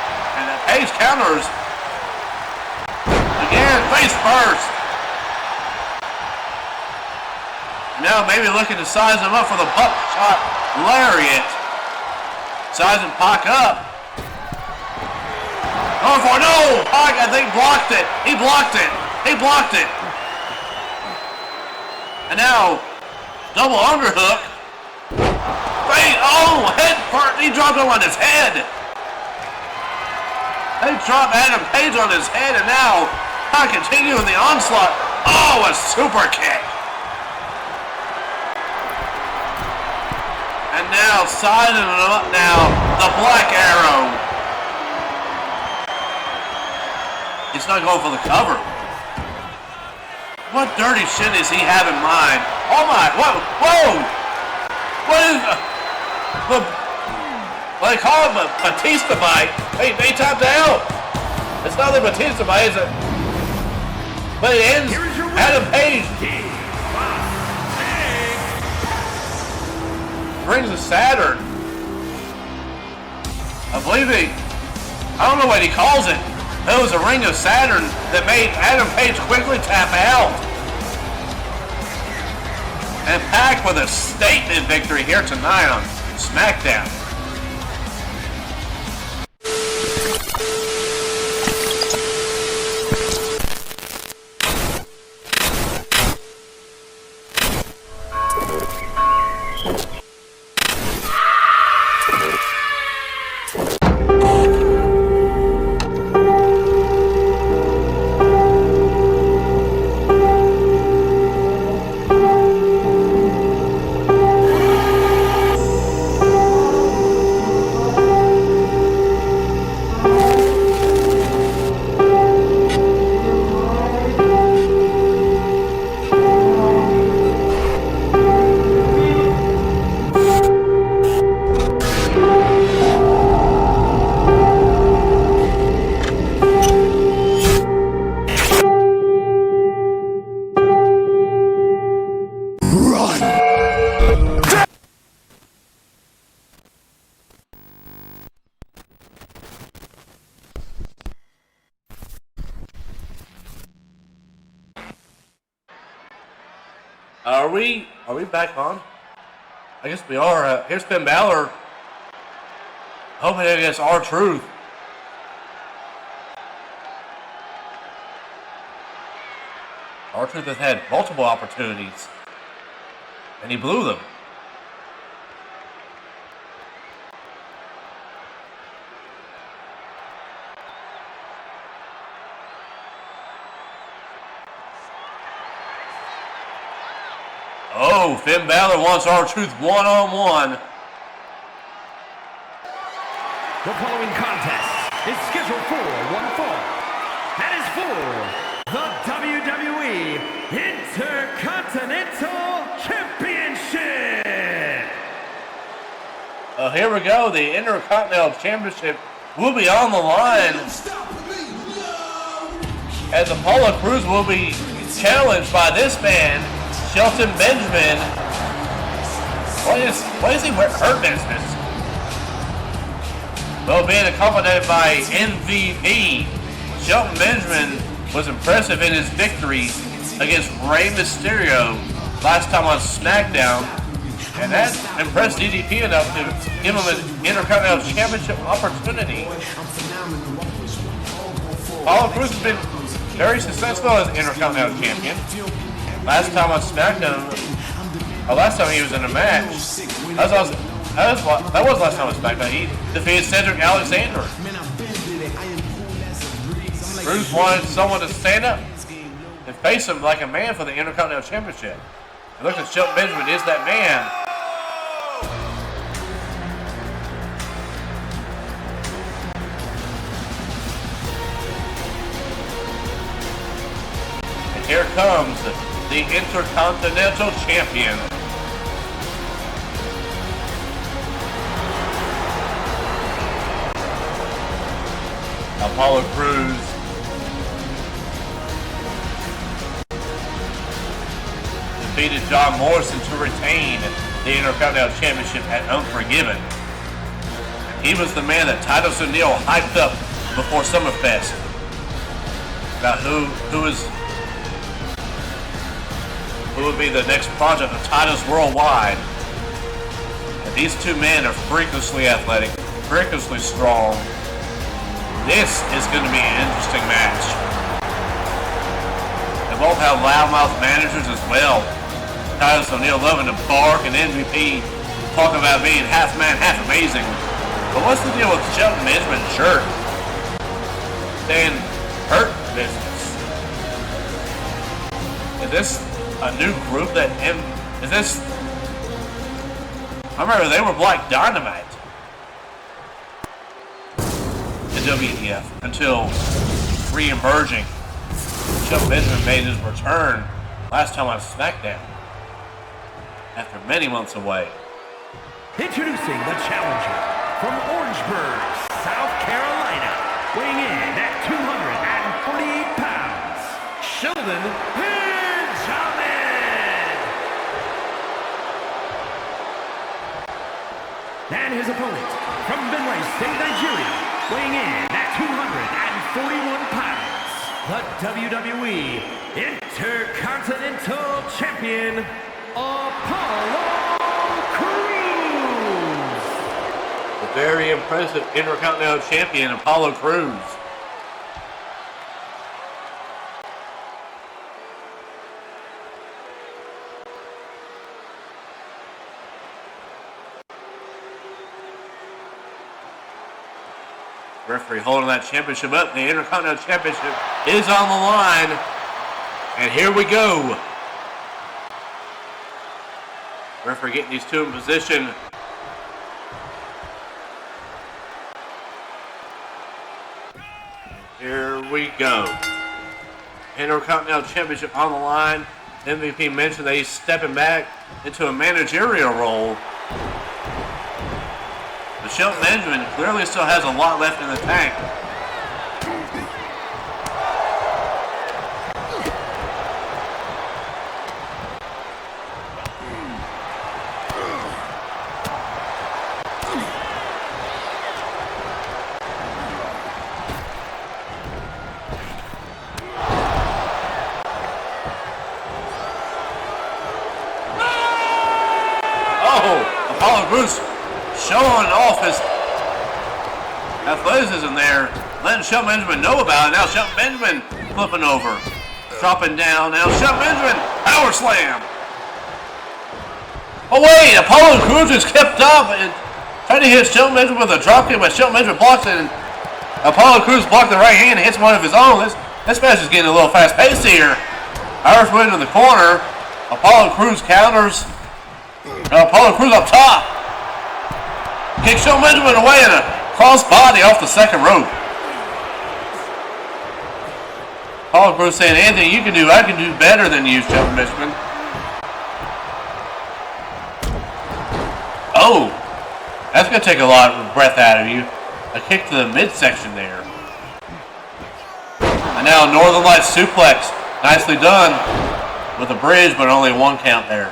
And then Page counters. Again, face first. Now maybe looking to size him up for the buckshot lariat. Sizing Pac up. Going for it. No! Pac, I think, blocked it. He blocked it. He blocked it. And now, double underhook. Oh, head part. He dropped him on his head. They dropped Adam Page on his head, and now Pac continuing the onslaught. Oh, a super kick. And now, sizing him up now, the Black Arrow. He's not going for the cover. What dirty shit does he have in mind? Oh my, what, whoa! What is, well, they call it Batista bite. Hey, they tapped out. It's not the Batista bite, is it? But it ends Adam Page. Rings of Saturn. I believe I don't know what he calls it. It was a ring of Saturn that made Adam Page quickly tap out. And Pac with a statement victory here tonight on Smackdown. Are we back on? I guess we are. Here's Finn Balor. Hoping against R-Truth. R-Truth has had multiple opportunities, and he blew them. Oh, Finn Balor wants R-Truth one-on-one. The following contest is scheduled for one fall. That is for the WWE here we go. The Intercontinental Championship will be on the line as Apollo Crews will be challenged by this man, Shelton Benjamin. What is he hurt business? Well, being accompanied by MVP, Shelton Benjamin was impressive in his victory against Rey Mysterio last time on Smackdown, and that impressed DDP enough to give him an Intercontinental Championship opportunity. Apollo Crews has been very successful as Intercontinental Champion. Last time on Smackdown, last time he was in a match, that was last time on Smackdown. He defeated Cedric Alexander. Crews wanted someone to stand up and face him like a man for the Intercontinental Championship. It looks like Shelton Benjamin is that man. And here comes the Intercontinental Champion. Apollo Crews defeated John Morrison to retain the Intercontinental Championship at Unforgiven. He was the man that Titus O'Neil hyped up before Summerfest about who would be the next project of Titus Worldwide. And these two men are freakishly athletic, freakishly strong. This is going to be an interesting match. They both have loudmouth managers as well. Titus O'Neil loving to bark, and MVP talking about being half man, half amazing. But what's the deal with Shelton Benjamin's shirt? Saying hurt business. Is this a new group is this? I remember they were Black Dynamite in WEDF until re-emerging. Shelton Benjamin made his return last time on Smackdown after many months away. Introducing the challenger from Orangeburg, South Carolina, weighing in at 248 pounds, Shelton Benjamin. And his opponent from Benue State, Nigeria, weighing in at 241 pounds, the WWE Intercontinental Champion, Apollo Crews. The very impressive Intercontinental Champion, Apollo Crews. Referee holding that championship up. The Intercontinental Championship is on the line. And here we go. Referee getting these two in position. Here we go. Intercontinental Championship on the line. MVP mentioned that he's stepping back into a managerial role. But Shelton Benjamin clearly still has a lot left in the tank. Apollo Crews showing off his athleticism there, letting Shelton Benjamin know about it. Now Shelton Benjamin flipping over, dropping down. Now Shelton Benjamin, power slam. Oh wait, Apollo Crews is kept up and trying to hit Shelton Benjamin with a drop kick, but Shelton Benjamin blocks it, and Apollo Crews blocked the right hand and hits one of his own. This match is getting a little fast paced here. Irish win in the corner. Apollo Crews counters. Apollo Crews up top. Kicks Shelton Benjamin away and a cross body off the second rope. Apollo Crews saying, anything you can do, I can do better than you, Shelton Benjamin. That's going to take a lot of breath out of you. A kick to the midsection there. And now Northern Lights suplex. Nicely done with a bridge, but only one count there.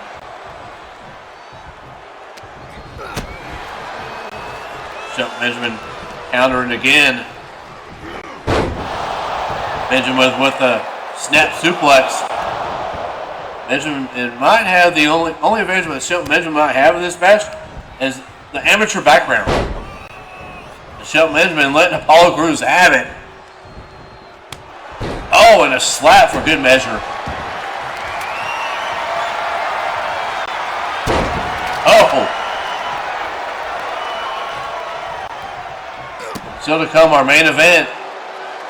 Shelton Benjamin countering again. Benjamin with a snap suplex. Benjamin, it might have the only advantage that Shelton Benjamin might have in this match is the amateur background. And Shelton Benjamin letting Apollo Crews have it. Oh, and a slap for good measure. Oh. Still to come, our main event.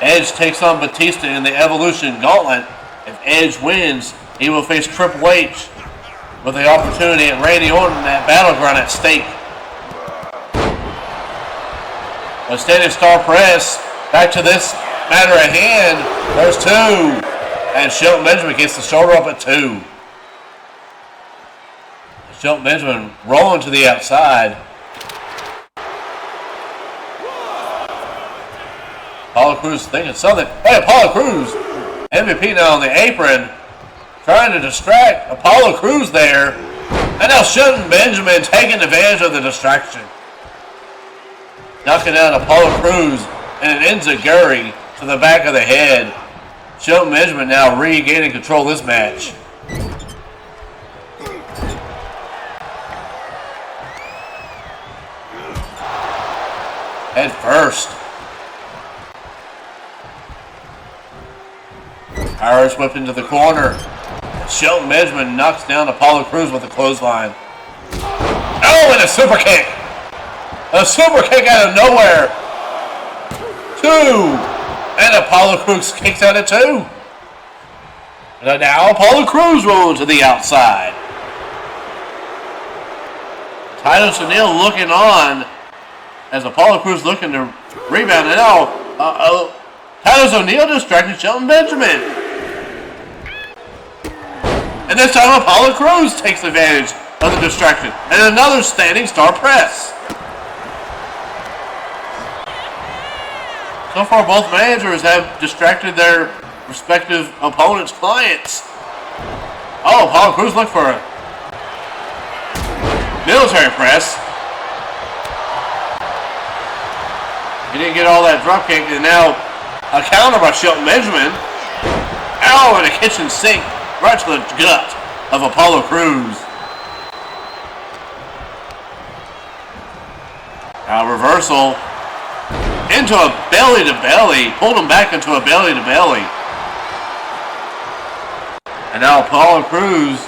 Edge takes on Batista in the Evolution Gauntlet. If Edge wins, he will face Triple H with the opportunity at Randy Orton at Battleground at stake. A standing star press. Back to this matter at hand. There's two. And Shelton Benjamin gets the shoulder up at 2. Shelton Benjamin rolling to the outside. Apollo Crews thinking something. Hey, Apollo Crews. MVP now on the apron. Trying to distract Apollo Crews there. And now Shelton Benjamin taking advantage of the distraction. Knocking out Apollo Crews and an enziguri to the back of the head. Shelton Benjamin now regaining control of this match. Head first. Irish whipped into the corner. Shelton Benjamin knocks down Apollo Crews with a clothesline. Oh, and a super kick. A super kick out of nowhere. 2. And Apollo Crews kicks out at 2. And now Apollo Crews rolling to the outside. Titus O'Neil looking on as Apollo Crews looking to rebound. And now Titus O'Neil distracted Shelton Benjamin. And this time Apollo Crews takes advantage of the distraction. And another standing star press. So far both managers have distracted their respective opponents' clients. Oh, Apollo Crews looked for a military press. He didn't get all that drop kick, and now a counter by Shelton Benjamin. Oh, and a kitchen sink. Right to the gut of Apollo Crews. Now reversal into a belly-to-belly. Pulled him back into a belly-to-belly. And now Apollo Crews.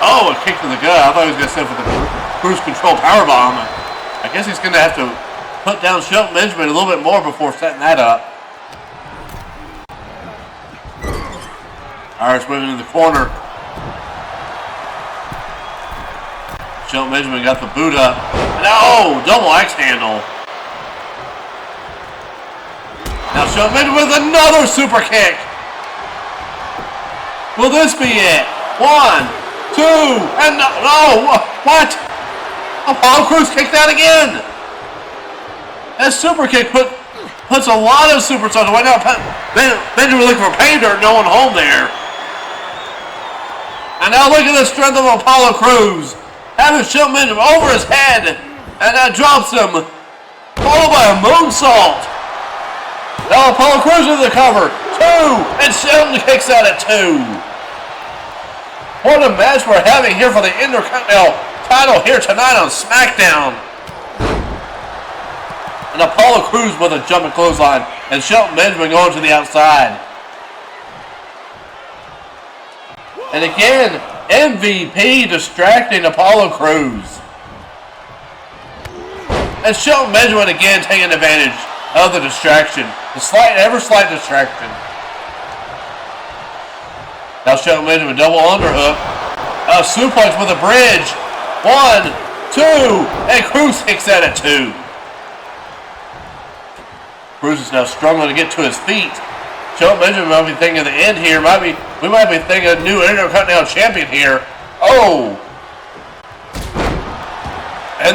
Oh, a kick to the gut. I thought he was going to set for the cruise control powerbomb. I guess he's going to have to put down Shelton Benjamin a little bit more before setting that up. Irish moving in the corner. Shelton Benjamin got the boot up. No! Double axe handle. Now Shelton Benjamin with another super kick. Will this be it? 1, 2, and no! What? Apollo Crews kicked out again. That super kick puts a lot of superstars away. Now Benjamin looking for pay dirt, no one home there. And now look at the strength of Apollo Crews. Having Shelton Benjamin over his head. And that drops him. Followed by a moonsault. Now Apollo Crews with the cover. 2. And Shelton kicks out at 2. What a match we're having here for the Intercontinental title here tonight on Smackdown. And Apollo Crews with a jumping clothesline. And Shelton Benjamin going to the outside. And again, MVP distracting Apollo Crews. And Shelton Benjamin again taking advantage of the distraction. The ever slight distraction. Now Shelton Benjamin double underhook. A suplex with a bridge. 1, 2, and Crews kicks that at 2. Crews is now struggling to get to his feet. Shelton Benjamin might be thinking of the end here. We might be thinking of a new Intercontinental Champion here. Oh!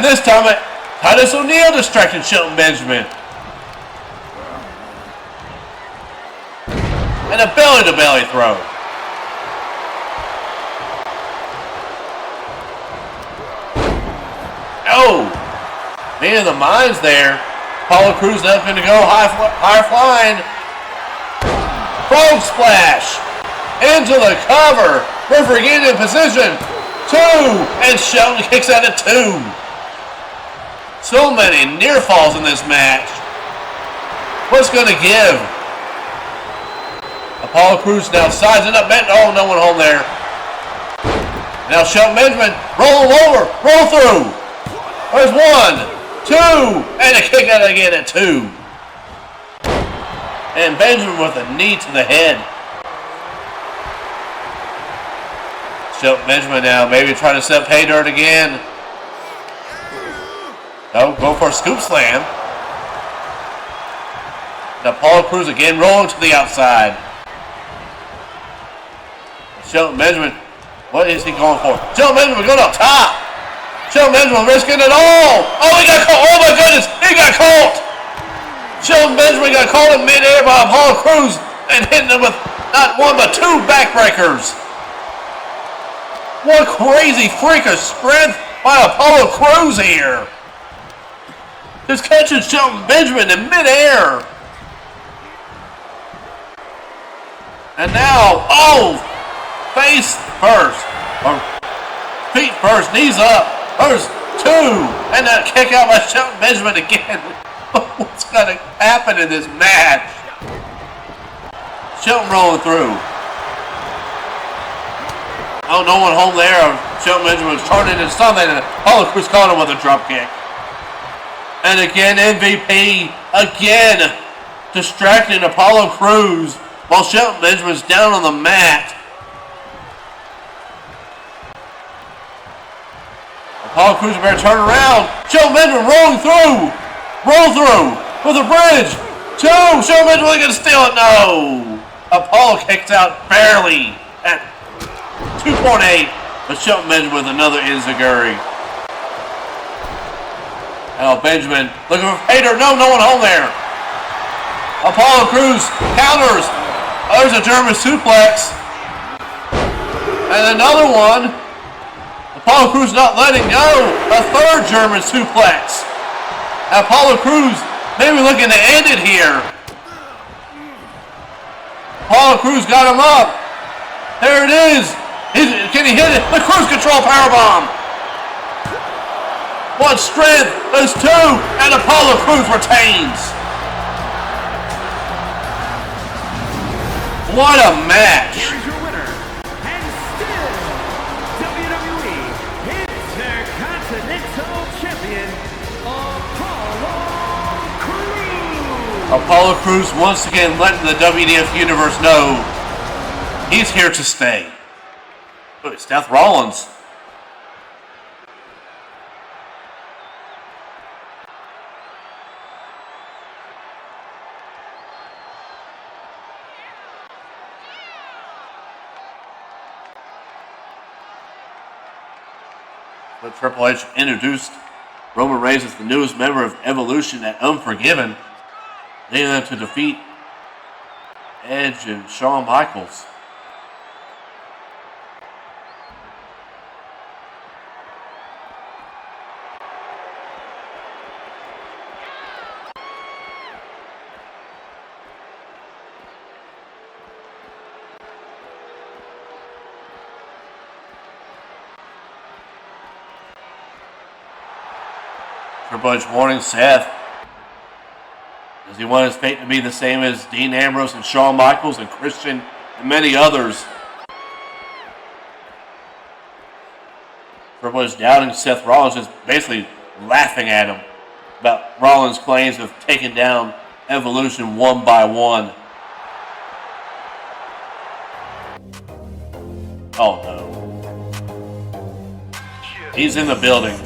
And this time, Titus O'Neil distracted Shelton Benjamin. And a belly-to-belly throw. Oh! Man of the mines there. Apollo Crews not going to go high flying. Frog splash. Into the cover. Referee getting in position. 2. And Shelton kicks out at 2. So many near falls in this match. What's going to give? Apollo Crews now sizing up. Oh, no one home there. Now Shelton Benjamin, roll him over, roll through. There's 1, 2, and a kick out again at 2. And Benjamin with a knee to the head. Shelton Benjamin now maybe trying to set pay dirt again. Oh, go for a scoop slam. Now Apollo Crews again rolling to the outside. Shelton Benjamin, what is he going for? Shelton Benjamin going up top. Shelton Benjamin risking it all. Oh, he got caught. Oh my goodness, he got caught. Shelton Benjamin got caught in midair by Apollo Crews and hitting him with not 1 but 2 backbreakers. What crazy freak of strength by Apollo Crews here. Just catching Shelton Benjamin in midair. And now, oh, face first, or feet first, knees up. There's 2, and a kick out by Shelton Benjamin again. What's going to happen in this match? Shelton rolling through. Oh, no one home there. Shelton Benjamin was turning into something, and Apollo Crews caught him with a drop kick. And again, MVP, again, distracting Apollo Crews while Shelton Benjamin's down on the mat. Apollo Crews better turn around. Shelton Benjamin rolling through. Roll through with a bridge. 2. Shelton Benjamin going to steal it. No. Apollo kicks out barely at 2.8. But Shelton Benjamin with another enziguri. Now Benjamin looking for Hater. No one home there. Apollo Crews counters. Oh, there's a German suplex. And another one. Apollo Crews not letting go. A 3rd German suplex. Now Apollo Crews maybe looking to end it here. Apollo Crews got him up. There it is. Can he hit it? The cruise control powerbomb. 1 strength. There's 2. And Apollo Crews retains. What a match. Here's your winner, and still WWE Intercontinental Champion, Apollo Crews. Apollo Crews once again letting the WDF Universe know he's here to stay. Oh, it's Seth Rollins. But Triple H introduced Roman Reigns as the newest member of Evolution at Unforgiven, leading them to defeat Edge and Shawn Michaels. Triple H warning Seth as he wanted his fate to be the same as Dean Ambrose and Shawn Michaels and Christian and many others. Triple H doubting Seth Rollins, just basically laughing at him about Rollins' claims of taking down Evolution 1 by 1. Oh no. He's in the building.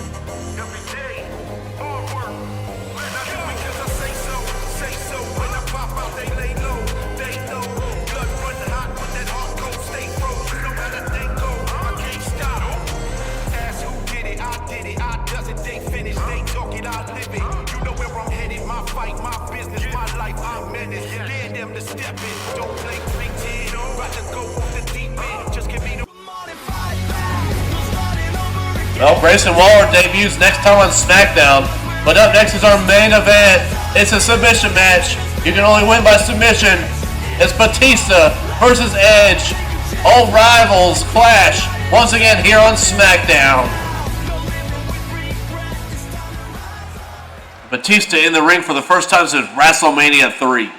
menace. Dare them to step in. Don't blink, think it. About to go off the deep end. Just give me the Well, Grayson Waller debuts next time on Smackdown. But up next is our main event. It's a submission match. You can only win by submission. It's Batista versus Edge. Old rivals clash once again here on Smackdown. Batista in the ring for the first time since WrestleMania 3.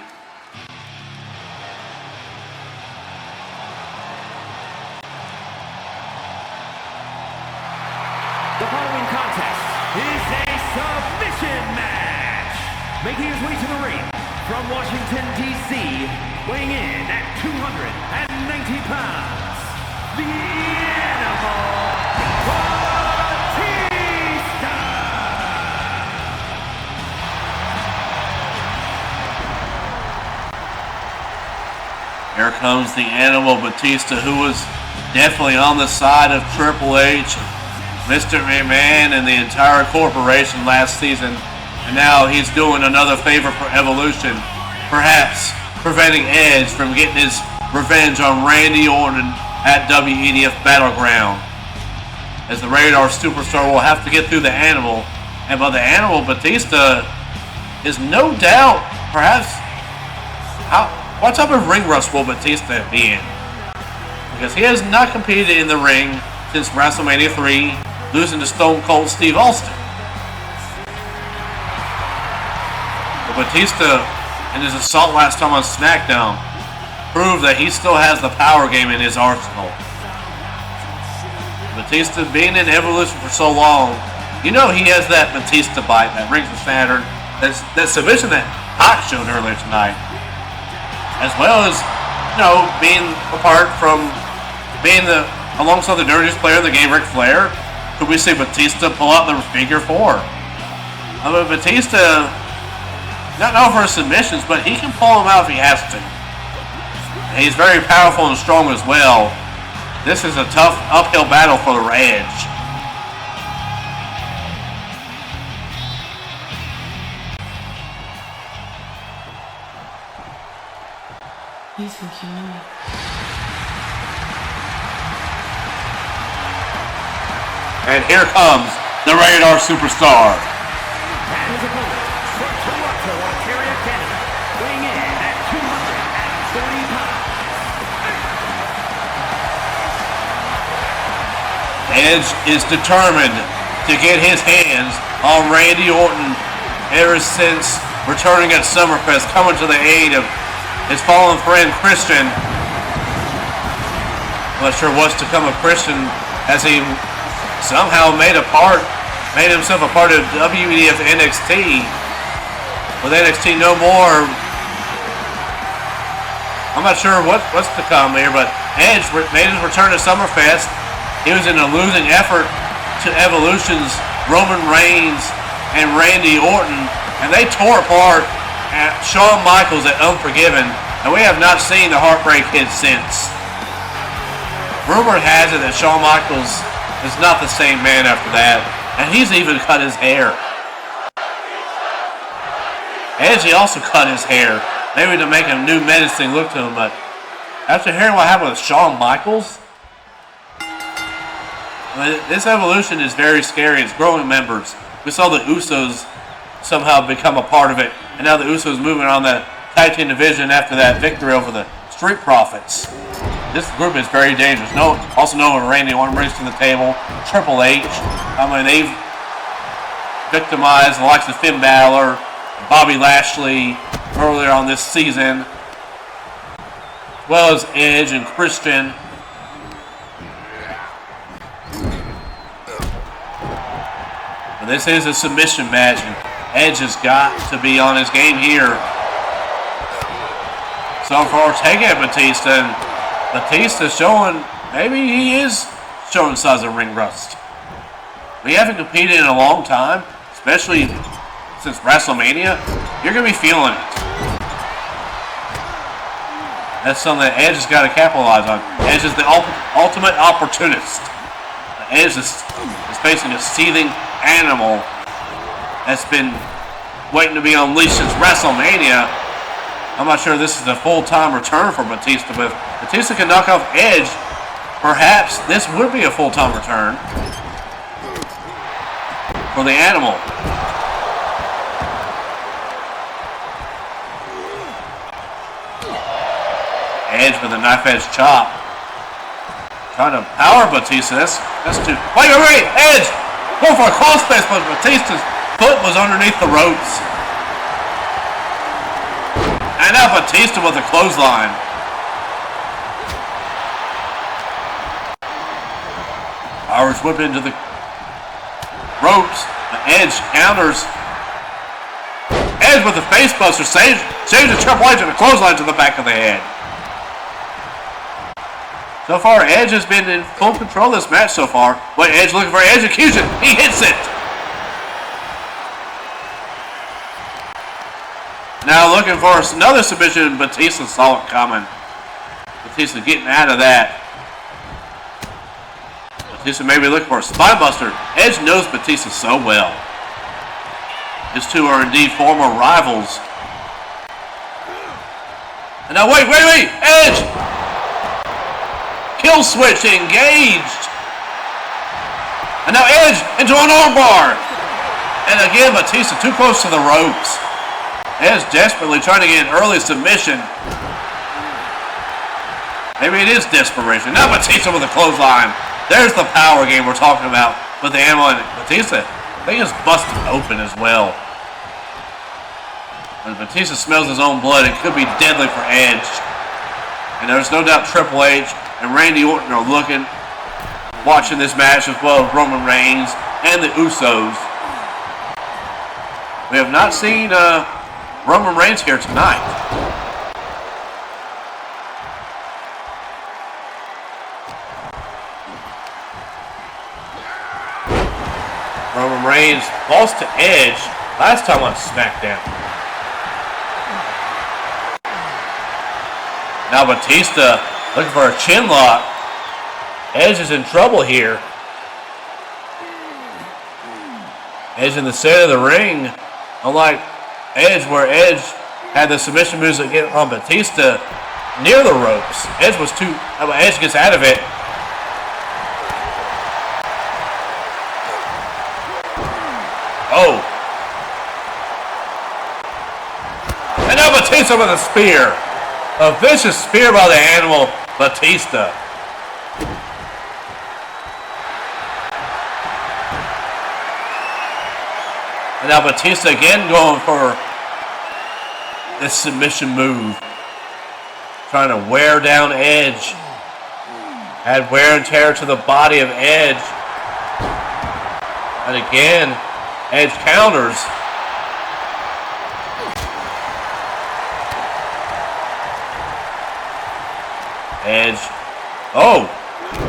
The following contest is a submission match. Making his way to the ring from Washington, D.C., weighing in at 290 pounds, the Animal Batista. Here comes the Animal Batista, who was definitely on the side of Triple H, Mr. McMahon, and the entire corporation last season. And now he's doing another favor for Evolution, perhaps preventing Edge from getting his revenge on Randy Orton at WEDF Battleground. As the Rated R Superstar will have to get through the Animal, and by the Animal, Batista is no doubt, perhaps, what type of ring rust will Batista be in? Because he has not competed in the ring since WrestleMania 3, losing to Stone Cold Steve Austin. But Batista, in his assault last time on SmackDown, proved that he still has the power game in his arsenal. Batista being in Evolution for so long, you know he has that Batista bite, that Rings of Saturn, that submission that Hawk showed earlier tonight. As well as, you know, being apart from being alongside the dirtiest player in the game, Ric Flair. Could we see Batista pull out the figure 4? I mean, Batista, not known for his submissions, but he can pull them out if he has to. And he's very powerful and strong as well. This is a tough uphill battle for the Edge. You think you know me? And here comes the Rated R Superstar. And his opponent from Toronto, Ontario, Canada, weighing in at 240 pounds. Edge is determined to get his hands on Randy Orton ever since returning at Summerfest, coming to the aid of his fallen friend Christian. I'm not sure what's to come of Christian as he somehow made himself a part of WEDF NXT. With NXT no more, I'm not sure what's to come here, but Edge made his return to Summerfest. He was in a losing effort to Evolution's Roman Reigns and Randy Orton, and they tore apart at Shawn Michaels at Unforgiven, and we have not seen the Heartbreak Kid since. Rumor has it that Shawn Michaels is not the same man after that, and he's even cut his hair. Edge also cut his hair, maybe to make a new menacing look to him, but after hearing what happened with Shawn Michaels, this Evolution is very scary. It's growing members. We saw the Usos somehow become a part of it, and now the Usos moving on the tag team division after that victory over the Street Profits. This group is very dangerous. Also known what Randy Orton brings to the table. Triple H. I mean, they've victimized the likes of Finn Balor, Bobby Lashley earlier on this season, as well as Edge and Christian. But this is a submission match, and Edge has got to be on his game here. So far, taking at Batista, and Batista showing, maybe he is showing signs of ring rust. We haven't competed in a long time, especially since WrestleMania. You're going to be feeling it. That's something that Edge has got to capitalize on. Edge is the ultimate opportunist. Edge is facing a seething animal that's been waiting to be unleashed since WrestleMania. I'm not sure this is a full-time return for Batista, but if Batista can knock off Edge, perhaps this would be a full-time return for the Animal. Edge with a knife-edge chop. Trying to power Batista. That's too... Wait! Edge! Going for a crossface, but Batista's foot was underneath the ropes. And now Batista with a clothesline. Irish whip into the ropes. Edge counters. Edge with the face buster. Saves the Triple H and a clothesline to the back of the head. So far, Edge has been in full control of this match so far. But Edge looking for execution. He hits it. Now looking for another submission. Batista saw it coming. Batista getting out of that. Batista maybe looking for a spine buster. Edge knows Batista so well. These two are indeed former rivals. And now wait! Edge! Kill switch engaged. And now Edge into an armbar. And again, Batista too close to the ropes. Edge desperately trying to get an early submission. Maybe it is desperation. Now Batista with a clothesline. There's the power game we're talking about with the Animal and Batista. They just busted open as well. When Batista smells his own blood, it could be deadly for Edge. And there's no doubt Triple H and Randy Orton are watching this match as well as Roman Reigns and the Usos. We have not seen Roman Reigns here tonight. Roman Reigns lost to Edge last time on Smackdown. Now Batista looking for a chin lock. Edge is in trouble here. Edge in the center of the ring. Unlike Edge, where Edge had the submission moves that get on Batista near the ropes. Edge gets out of it. Oh. And now Batista with a spear. A vicious spear by the Animal, Batista. And now Batista again going for this submission move. Trying to wear down Edge. Add wear and tear to the body of Edge. And again, Edge counters. Edge. Oh!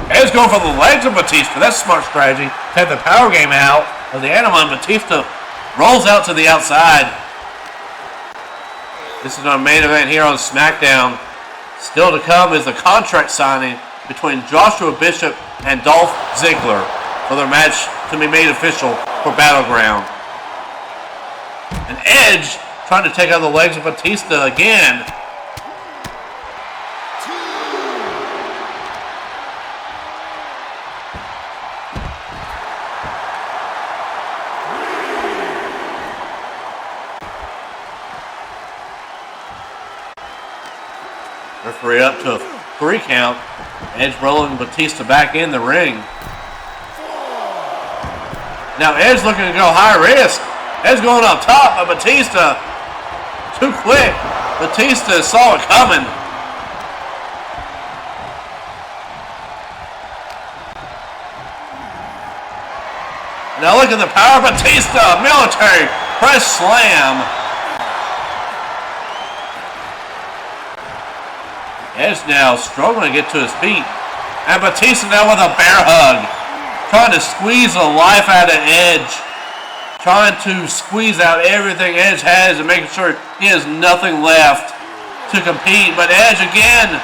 Edge going for the legs of Batista. That's smart strategy. Take the power game out of the Animal, and Batista rolls out to the outside. This is our main event here on SmackDown. Still to come is the contract signing between Joshua Bishop and Dolph Ziggler for their match to be made official for Battleground. And Edge trying to take out the legs of Batista again. Referee up to a 3 count. Edge rolling Batista back in the ring. Now Edge looking to go high risk. Edge going up top, but Batista too quick. Batista saw it coming. Now look at the power of Batista. Military press slam. Edge now struggling to get to his feet. And Batista now with a bear hug. Trying to squeeze the life out of Edge. Trying to squeeze out everything Edge has and making sure he has nothing left to compete. But Edge again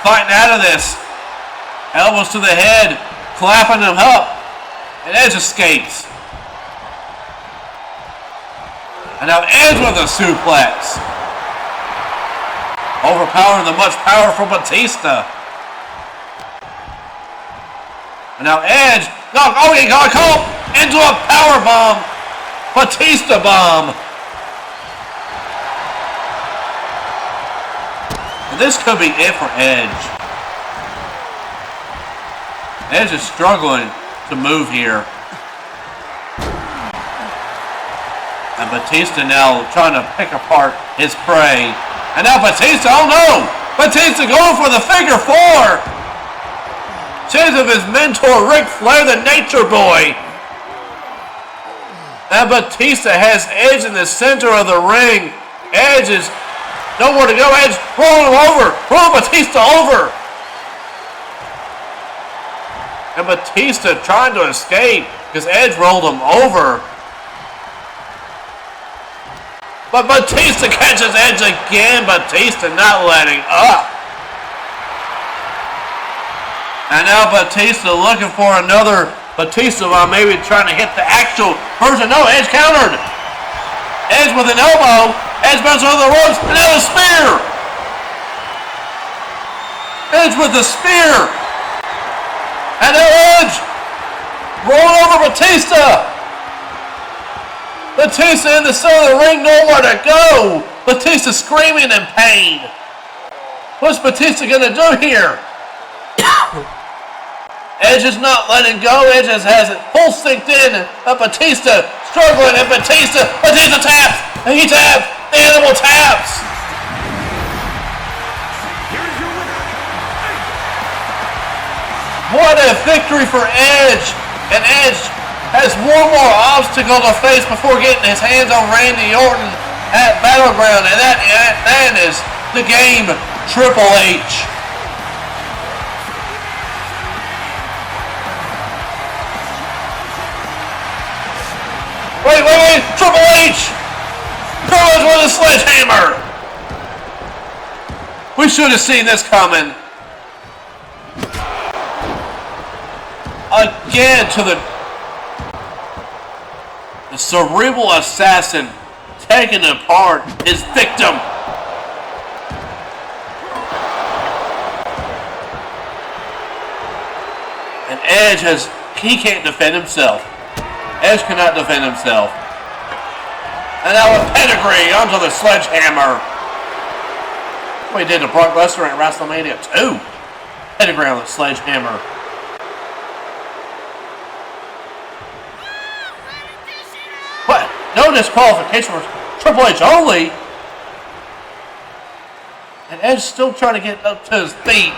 fighting out of this. Elbows to the head. Clapping him up. And Edge escapes. And now Edge with a suplex. overpowering the much powerful Batista. And now Edge, he got caught into a power bomb, Batista bomb. And this could be it for Edge. Edge is struggling to move here. And Batista now trying to pick apart his prey. And now Batista, oh no! Batista going for the figure four! Chance of his mentor, Ric Flair, the Nature Boy. And Batista has Edge in the center of the ring. Edge is nowhere to go. Edge rolling him over. Rolling Batista over. And Batista trying to escape because Edge rolled him over. But Batista catches Edge again. Batista not letting up. And now Batista looking for another Batista while maybe trying to hit the actual person. No, Edge countered. Edge with an elbow. Edge bounces over the ropes. And now a spear. Edge with the spear. And now Edge rolling over Batista. Batista in the center of the ring, nowhere to go. Batista screaming in pain. What's Batista gonna do here? Edge is not letting go. Edge has it full synced in. Batista struggling, and Batista taps, and he taps. The animal taps. Here's your winner. What a victory for Edge, and Edge has one more obstacle to face before getting his hands on Randy Orton at Battleground, and that is the game, Triple H. Wait, Triple H! Triple H with a sledgehammer! We should have seen this coming. Again to the cerebral assassin taking apart his victim. And Edge he can't defend himself. Edge cannot defend himself. And now a pedigree onto the sledgehammer. What he did to Brock Lesnar at WrestleMania 2. Pedigree on the sledgehammer. What? No disqualification for Triple H only? And Edge still trying to get up to his feet.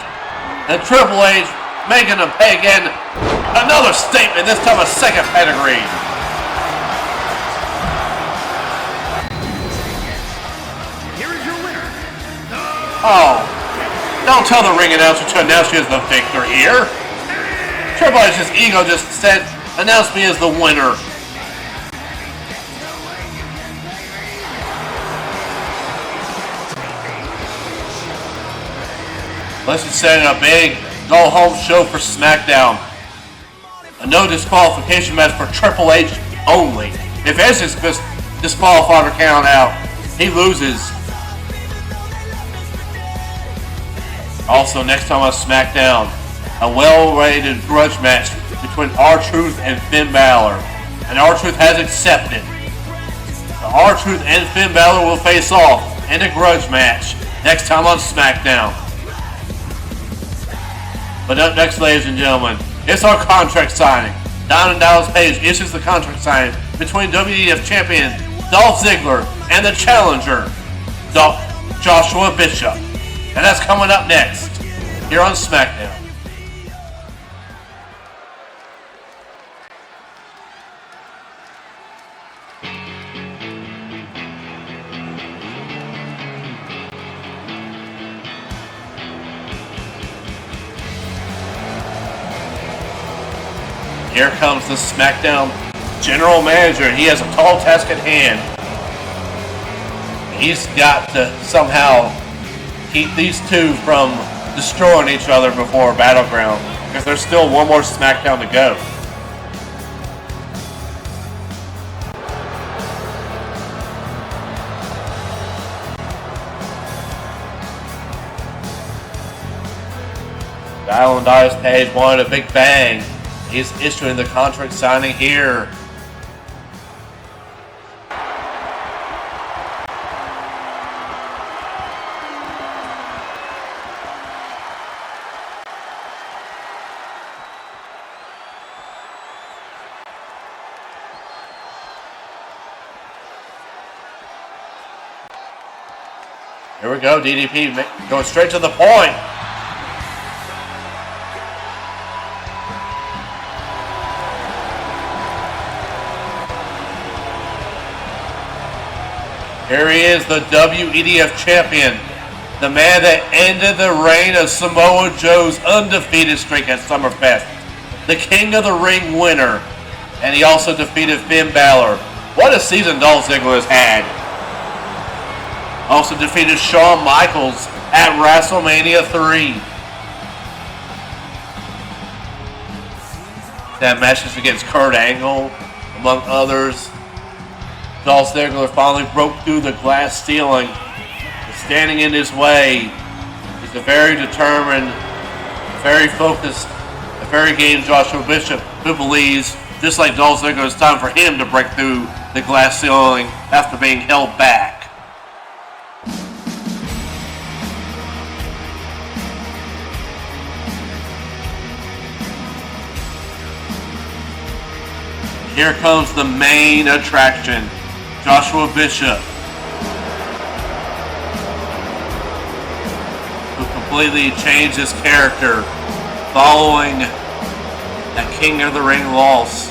And Triple H making him pay again. Another statement, this time a second pedigree. Here is your winner. Oh, don't tell the ring announcer to announce you as the victor here. Triple H's ego just said, announce me as the winner. Let's just set a big go-home show for Smackdown. A no disqualification match for Triple H only. If Edge is disqualified or count out, he loses. Also, next time on Smackdown, a well-rated grudge match between R-Truth and Finn Balor. And R-Truth has accepted. R-Truth and Finn Balor will face off in a grudge match next time on Smackdown. But up next, ladies and gentlemen, it's our contract signing. Diamond Dallas Page issues the contract signing between WEDF Champion Dolph Ziggler and the challenger Joshua Bishop. And that's coming up next here on SmackDown. Here comes the SmackDown General Manager. He has a tall task at hand. He's got to somehow keep these two from destroying each other before Battleground, because there's still one more SmackDown to go. Dial and Dice page 1 of Big Bang. He's issuing the contract signing here. Here we go, DDP going straight to the point. Here he is, the WEDF Champion. The man that ended the reign of Samoa Joe's undefeated streak at Summerfest. The King of the Ring winner. And he also defeated Finn Balor. What a season Dolph Ziggler has had. Also defeated Shawn Michaels at WrestleMania 3. That matches against Kurt Angle, among others. Dolph Ziggler finally broke through the glass ceiling. Standing in his way. He's a very determined, very focused, a very game Joshua Bishop who believes, just like Dolph Ziggler, it's time for him to break through the glass ceiling after being held back. Here comes the main attraction, Joshua Bishop, who completely changed his character following that King of the Ring loss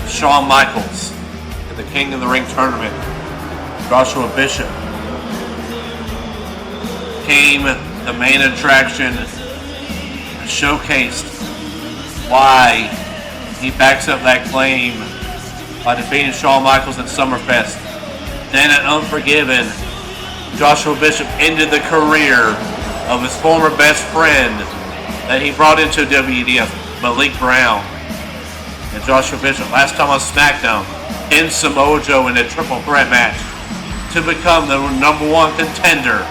to Shawn Michaels in the King of the Ring tournament. Joshua Bishop became the main attraction and showcased why he backs up that claim by defeating Shawn Michaels at Summerfest. Then at Unforgiven, Joshua Bishop ended the career of his former best friend that he brought into WEDF, Malik Brown. And Joshua Bishop, last time on Smackdown, pinned Samoa Joe in a triple threat match to become the #1 contender.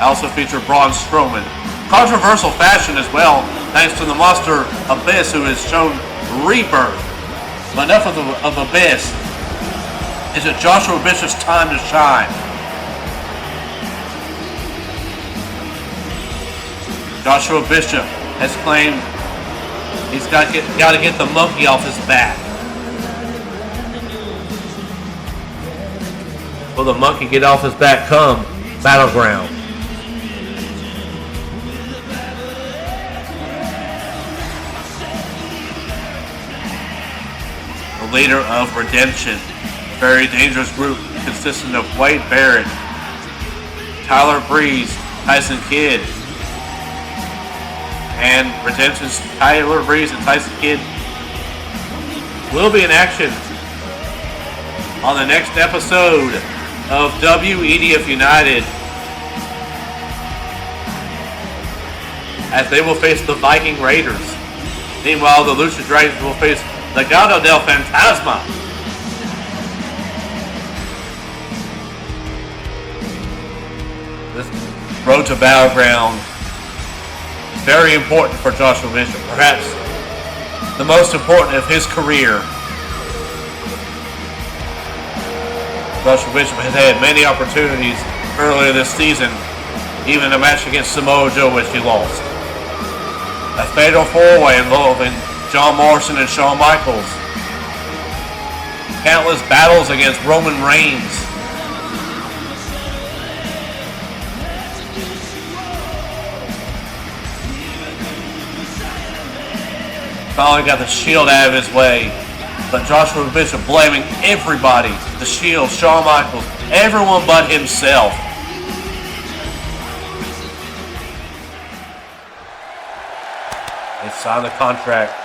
Also featured Braun Strowman. Controversial fashion as well, thanks to the monster Abyss, who has shown rebirth. But enough of Abyss. Is it Joshua Bishop's time to shine? Joshua Bishop has claimed he's got to get the monkey off his back. Will the monkey get off his back come Battleground? The leader of Redemption, a very dangerous group consisting of Wade Barrett, Tyler Breeze, Tyson Kidd, and Redemption's Tyler Breeze and Tyson Kidd will be in action on the next episode of WEDF United, as they will face the Viking Raiders. Meanwhile, the Lucha Dragons will face the Legado del Fantasma. This road to Battleground is very important for Joshua Bishop, perhaps the most important of his career. Joshua Bishop has had many opportunities earlier this season, even a match against Samoa Joe, which he lost. A fatal four-way involving John Morrison and Shawn Michaels. Countless battles against Roman Reigns. Finally got the Shield out of his way. But Joshua Bishop blaming everybody. The Shield, Shawn Michaels, everyone but himself. They signed the contract.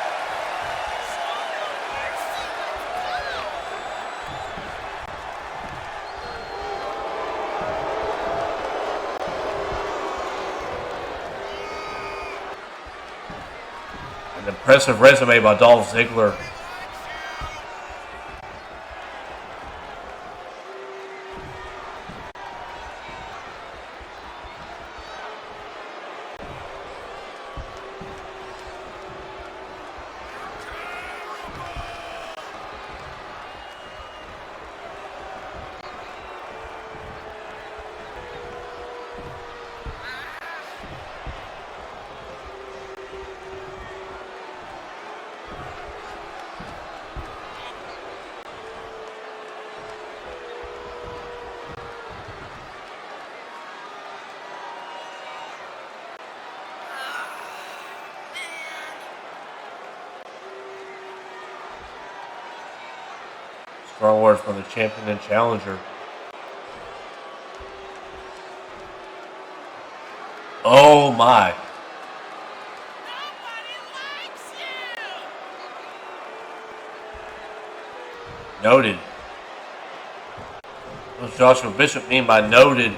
An impressive resume by Dolph Ziggler. Strong words from the champion and challenger. Oh my. Noted. What does Joshua Bishop mean by noted?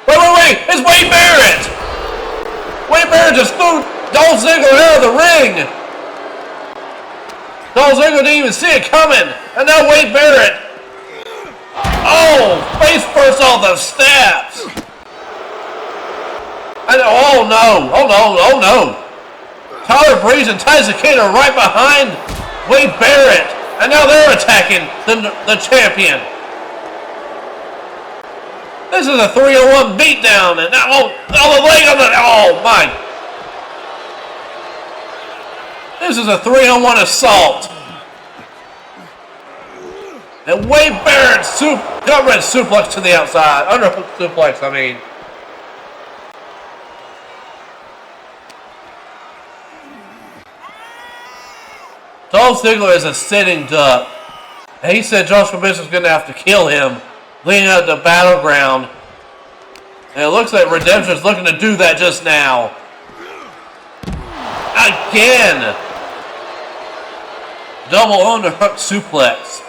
Wait! It's Wade Barrett! Wade Barrett just threw Dolph Ziggler out of the ring! Dolph Ziggler didn't even see it coming! And now Wade Barrett! Oh! Face first off the steps! And oh no! Tyler Breeze and Tyson Kidd are right behind Wade Barrett! And now they're attacking the champion! This is a 3-on-1 beatdown, and now, the leg on the, oh my. This is a 3-on-1 assault. And Wade Barrett government suplex to the outside. Underhook suplex, I mean. Dolph Ziggler is a sitting duck. And he said Joshua Bishop's going to have to kill him. Leading out to Battleground. And it looks like Redemption's looking to do that just now. Again. Double underhook suplex.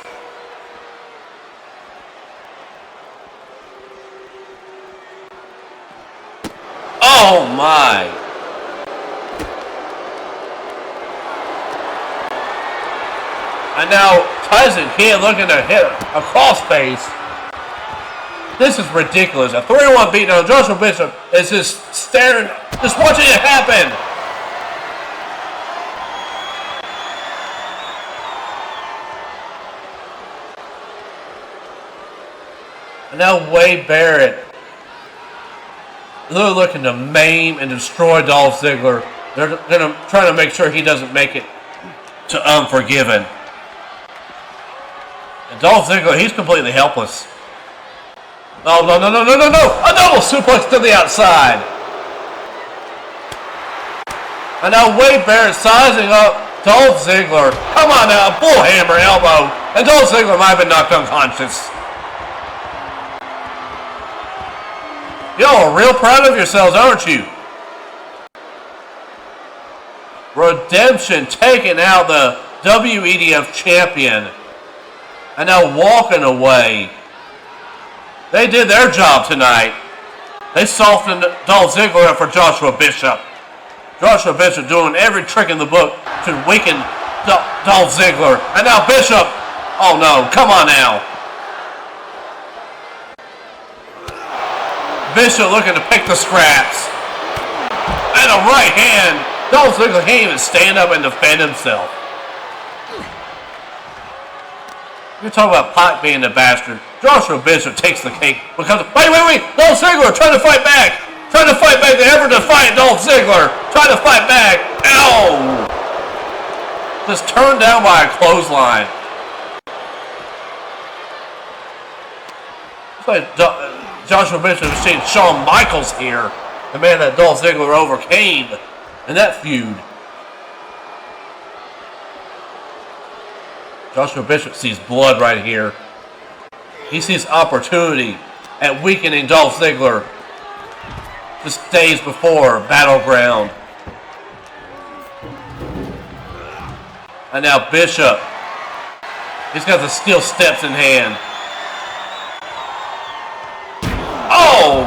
Oh my. And now Tyson Kidd looking to hit a crossface. This is ridiculous. A 3-on-1 beatdown. Joshua Bishop is just staring, just watching it happen. And now Wade Barrett. They're looking to maim and destroy Dolph Ziggler. They're going to try to make sure he doesn't make it to Unforgiven. And Dolph Ziggler, he's completely helpless. Oh, no. A double suplex to the outside. And now Wade Barrett sizing up Dolph Ziggler. Come on now, a bullhammer elbow. And Dolph Ziggler might have been knocked unconscious. Y'all are real proud of yourselves, aren't you? Redemption taking out the WEDF Champion. And now walking away. They did their job tonight. They softened Dolph Ziggler up for Joshua Bishop. Joshua Bishop doing every trick in the book to weaken Dolph Ziggler. And now Bishop. Oh no, come on now. Bishop looking to pick the scraps. And a right hand. Dolph Ziggler can't even stand up and defend himself. You're talking about Pac being a bastard. Joshua Bishop takes the cake because wait! Dolph Ziggler trying to fight back. Trying to fight back. The effort to fight Dolph Ziggler. Trying to fight back. Ow! Just turned down by a clothesline. It's like Joshua Bishop is seeing Shawn Michaels here. The man that Dolph Ziggler overcame in that feud. Joshua Bishop sees blood right here. He sees opportunity at weakening Dolph Ziggler just days before Battleground. And now Bishop. He's got the steel steps in hand. Oh!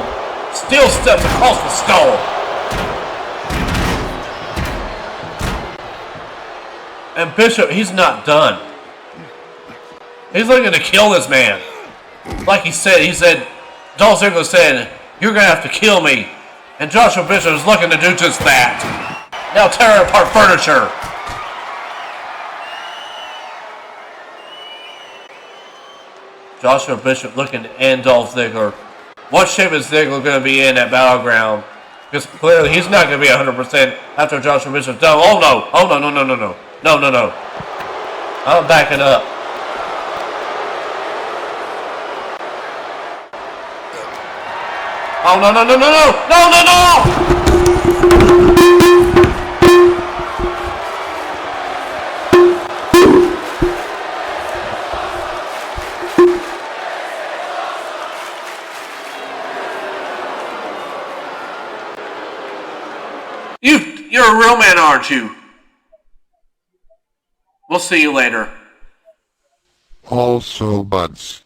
Steel steps across the skull. And Bishop, he's not done. He's looking to kill this man. Like he said, Dolph Ziggler said, you're going to have to kill me. And Joshua Bishop is looking to do just that. Now tearing apart furniture. Joshua Bishop looking to end Dolph Ziggler. What shape is Ziggler going to be in at Battleground? Because clearly he's not going to be 100% after Joshua Bishop's done. Oh no! Oh no! No! No! No! No! No! No! No! I'm backing up. Oh no! No! No! No! No! No! No! No! You're a real man, aren't you? We'll see you later. Also buds.